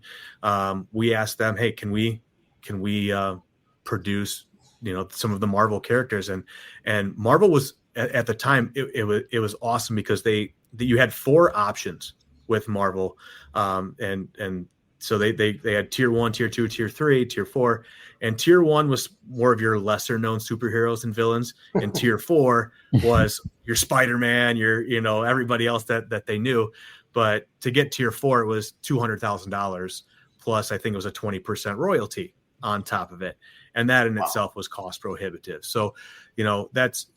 We asked them, hey, can we produce, some of the Marvel characters, and Marvel was at the time it was awesome because you had 4 options with Marvel, and so they had tier 1, tier 2, tier 3, tier 4, and tier 1 was more of your lesser known superheroes and villains, and tier 4 was your Spider-Man, your everybody else that they knew. But to get tier 4, it was $200,000 plus I think it was a 20% royalty on top of it, and that in itself was cost prohibitive. So that's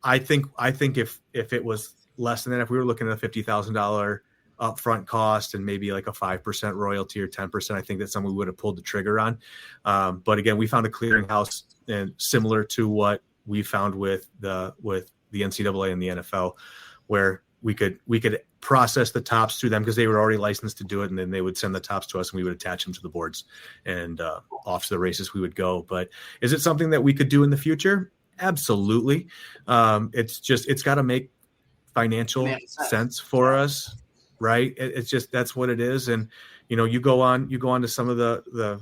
I think if it was less than that, if we were looking at a $50,000 upfront cost and maybe like a 5% royalty or 10%, I think that's something we would have pulled the trigger on. But again, we found a clearinghouse, and similar to what we found with the NCAA and the NFL, where we could process the tops through them because they were already licensed to do it, and then they would send the tops to us, and we would attach them to the boards, and off to the races we would go. But is it something that we could do in the future? Absolutely. It's got to make financial sense for us. Right. It's just, that's what it is. And, you go on to some of the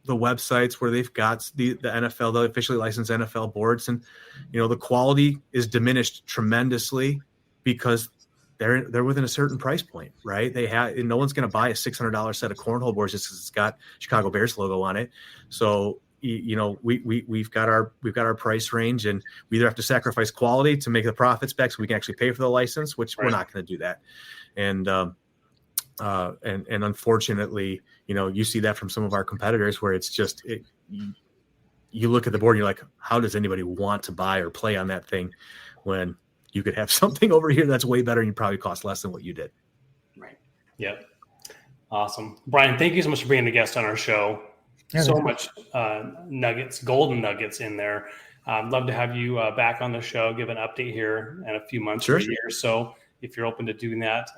the websites where they've got the NFL, the officially licensed NFL boards, and the quality is diminished tremendously because they're within a certain price point, right? No one's going to buy a $600 set of cornhole boards just because it's got Chicago Bears logo on it. So we've got our price range, and we either have to sacrifice quality to make the profits back so we can actually pay for the license, which we're not going to do that. And unfortunately, you see that from some of our competitors where it's just you look at the board and you're like, how does anybody want to buy or play on that thing when you could have something over here that's way better and you probably cost less than what you did. Right. Yep. Awesome. Brian, thank you so much for being a guest on our show. Yeah, so much golden nuggets in there. I'd love to have you back on the show, give an update here in a few months or a year. So if you're open to doing that,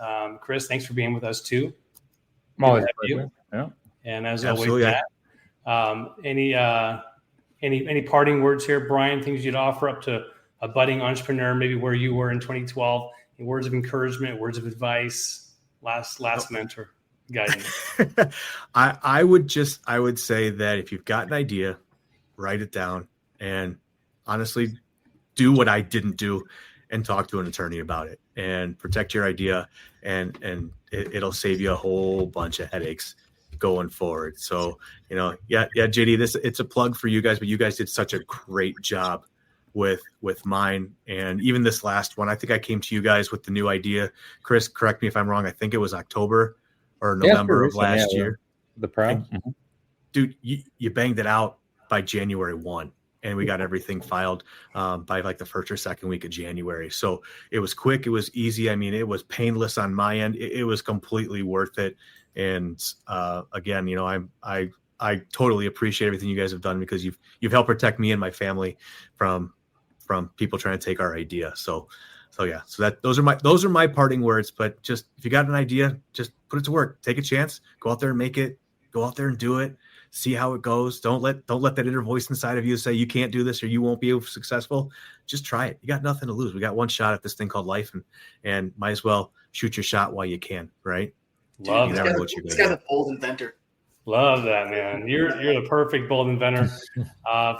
Chris, thanks for being with us too. I'm always you. Yeah. And as Absolutely. always, Matt, any parting words here, Brian, things you'd offer up to a budding entrepreneur, maybe where you were in 2012, words of encouragement, words of advice, last mentor guidance. I would say that if you've got an idea, write it down and honestly do what I didn't do and talk to an attorney about it and protect your idea, and it'll save you a whole bunch of headaches going forward. So, JD, it's a plug for you guys, but you guys did such a great job with mine. And even this last one, I think I came to you guys with the new idea. Chris, correct me if I'm wrong. I think it was October or November of last year. The pro. Dude, you banged it out by January 1. And we got everything filed by like the first or second week of January. So it was quick. It was easy. I mean, it was painless on my end. It was completely worth it. And again, I totally appreciate everything you guys have done because you've helped protect me and my family from people trying to take our idea. So yeah. So those are my parting words. But just if you got an idea, just put it to work. Take a chance. Go out there and make it. Go out there and do it. See how it goes. Don't let that inner voice inside of you say you can't do this or you won't be successful. Just try it. You got nothing to lose. We got one shot at this thing called life, and might as well shoot your shot while you can, right? Love This guy's a bold inventor. Love that, man. You're the perfect bold inventor.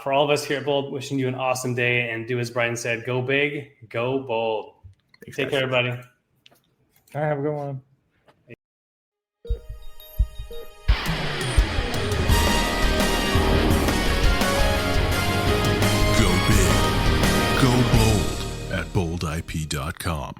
For all of us here at Bold, wishing you an awesome day, and do as Brian said, go big, go bold. Thanks, Take guys. care, everybody. All right, have a good one. Go big, go bold at boldip.com.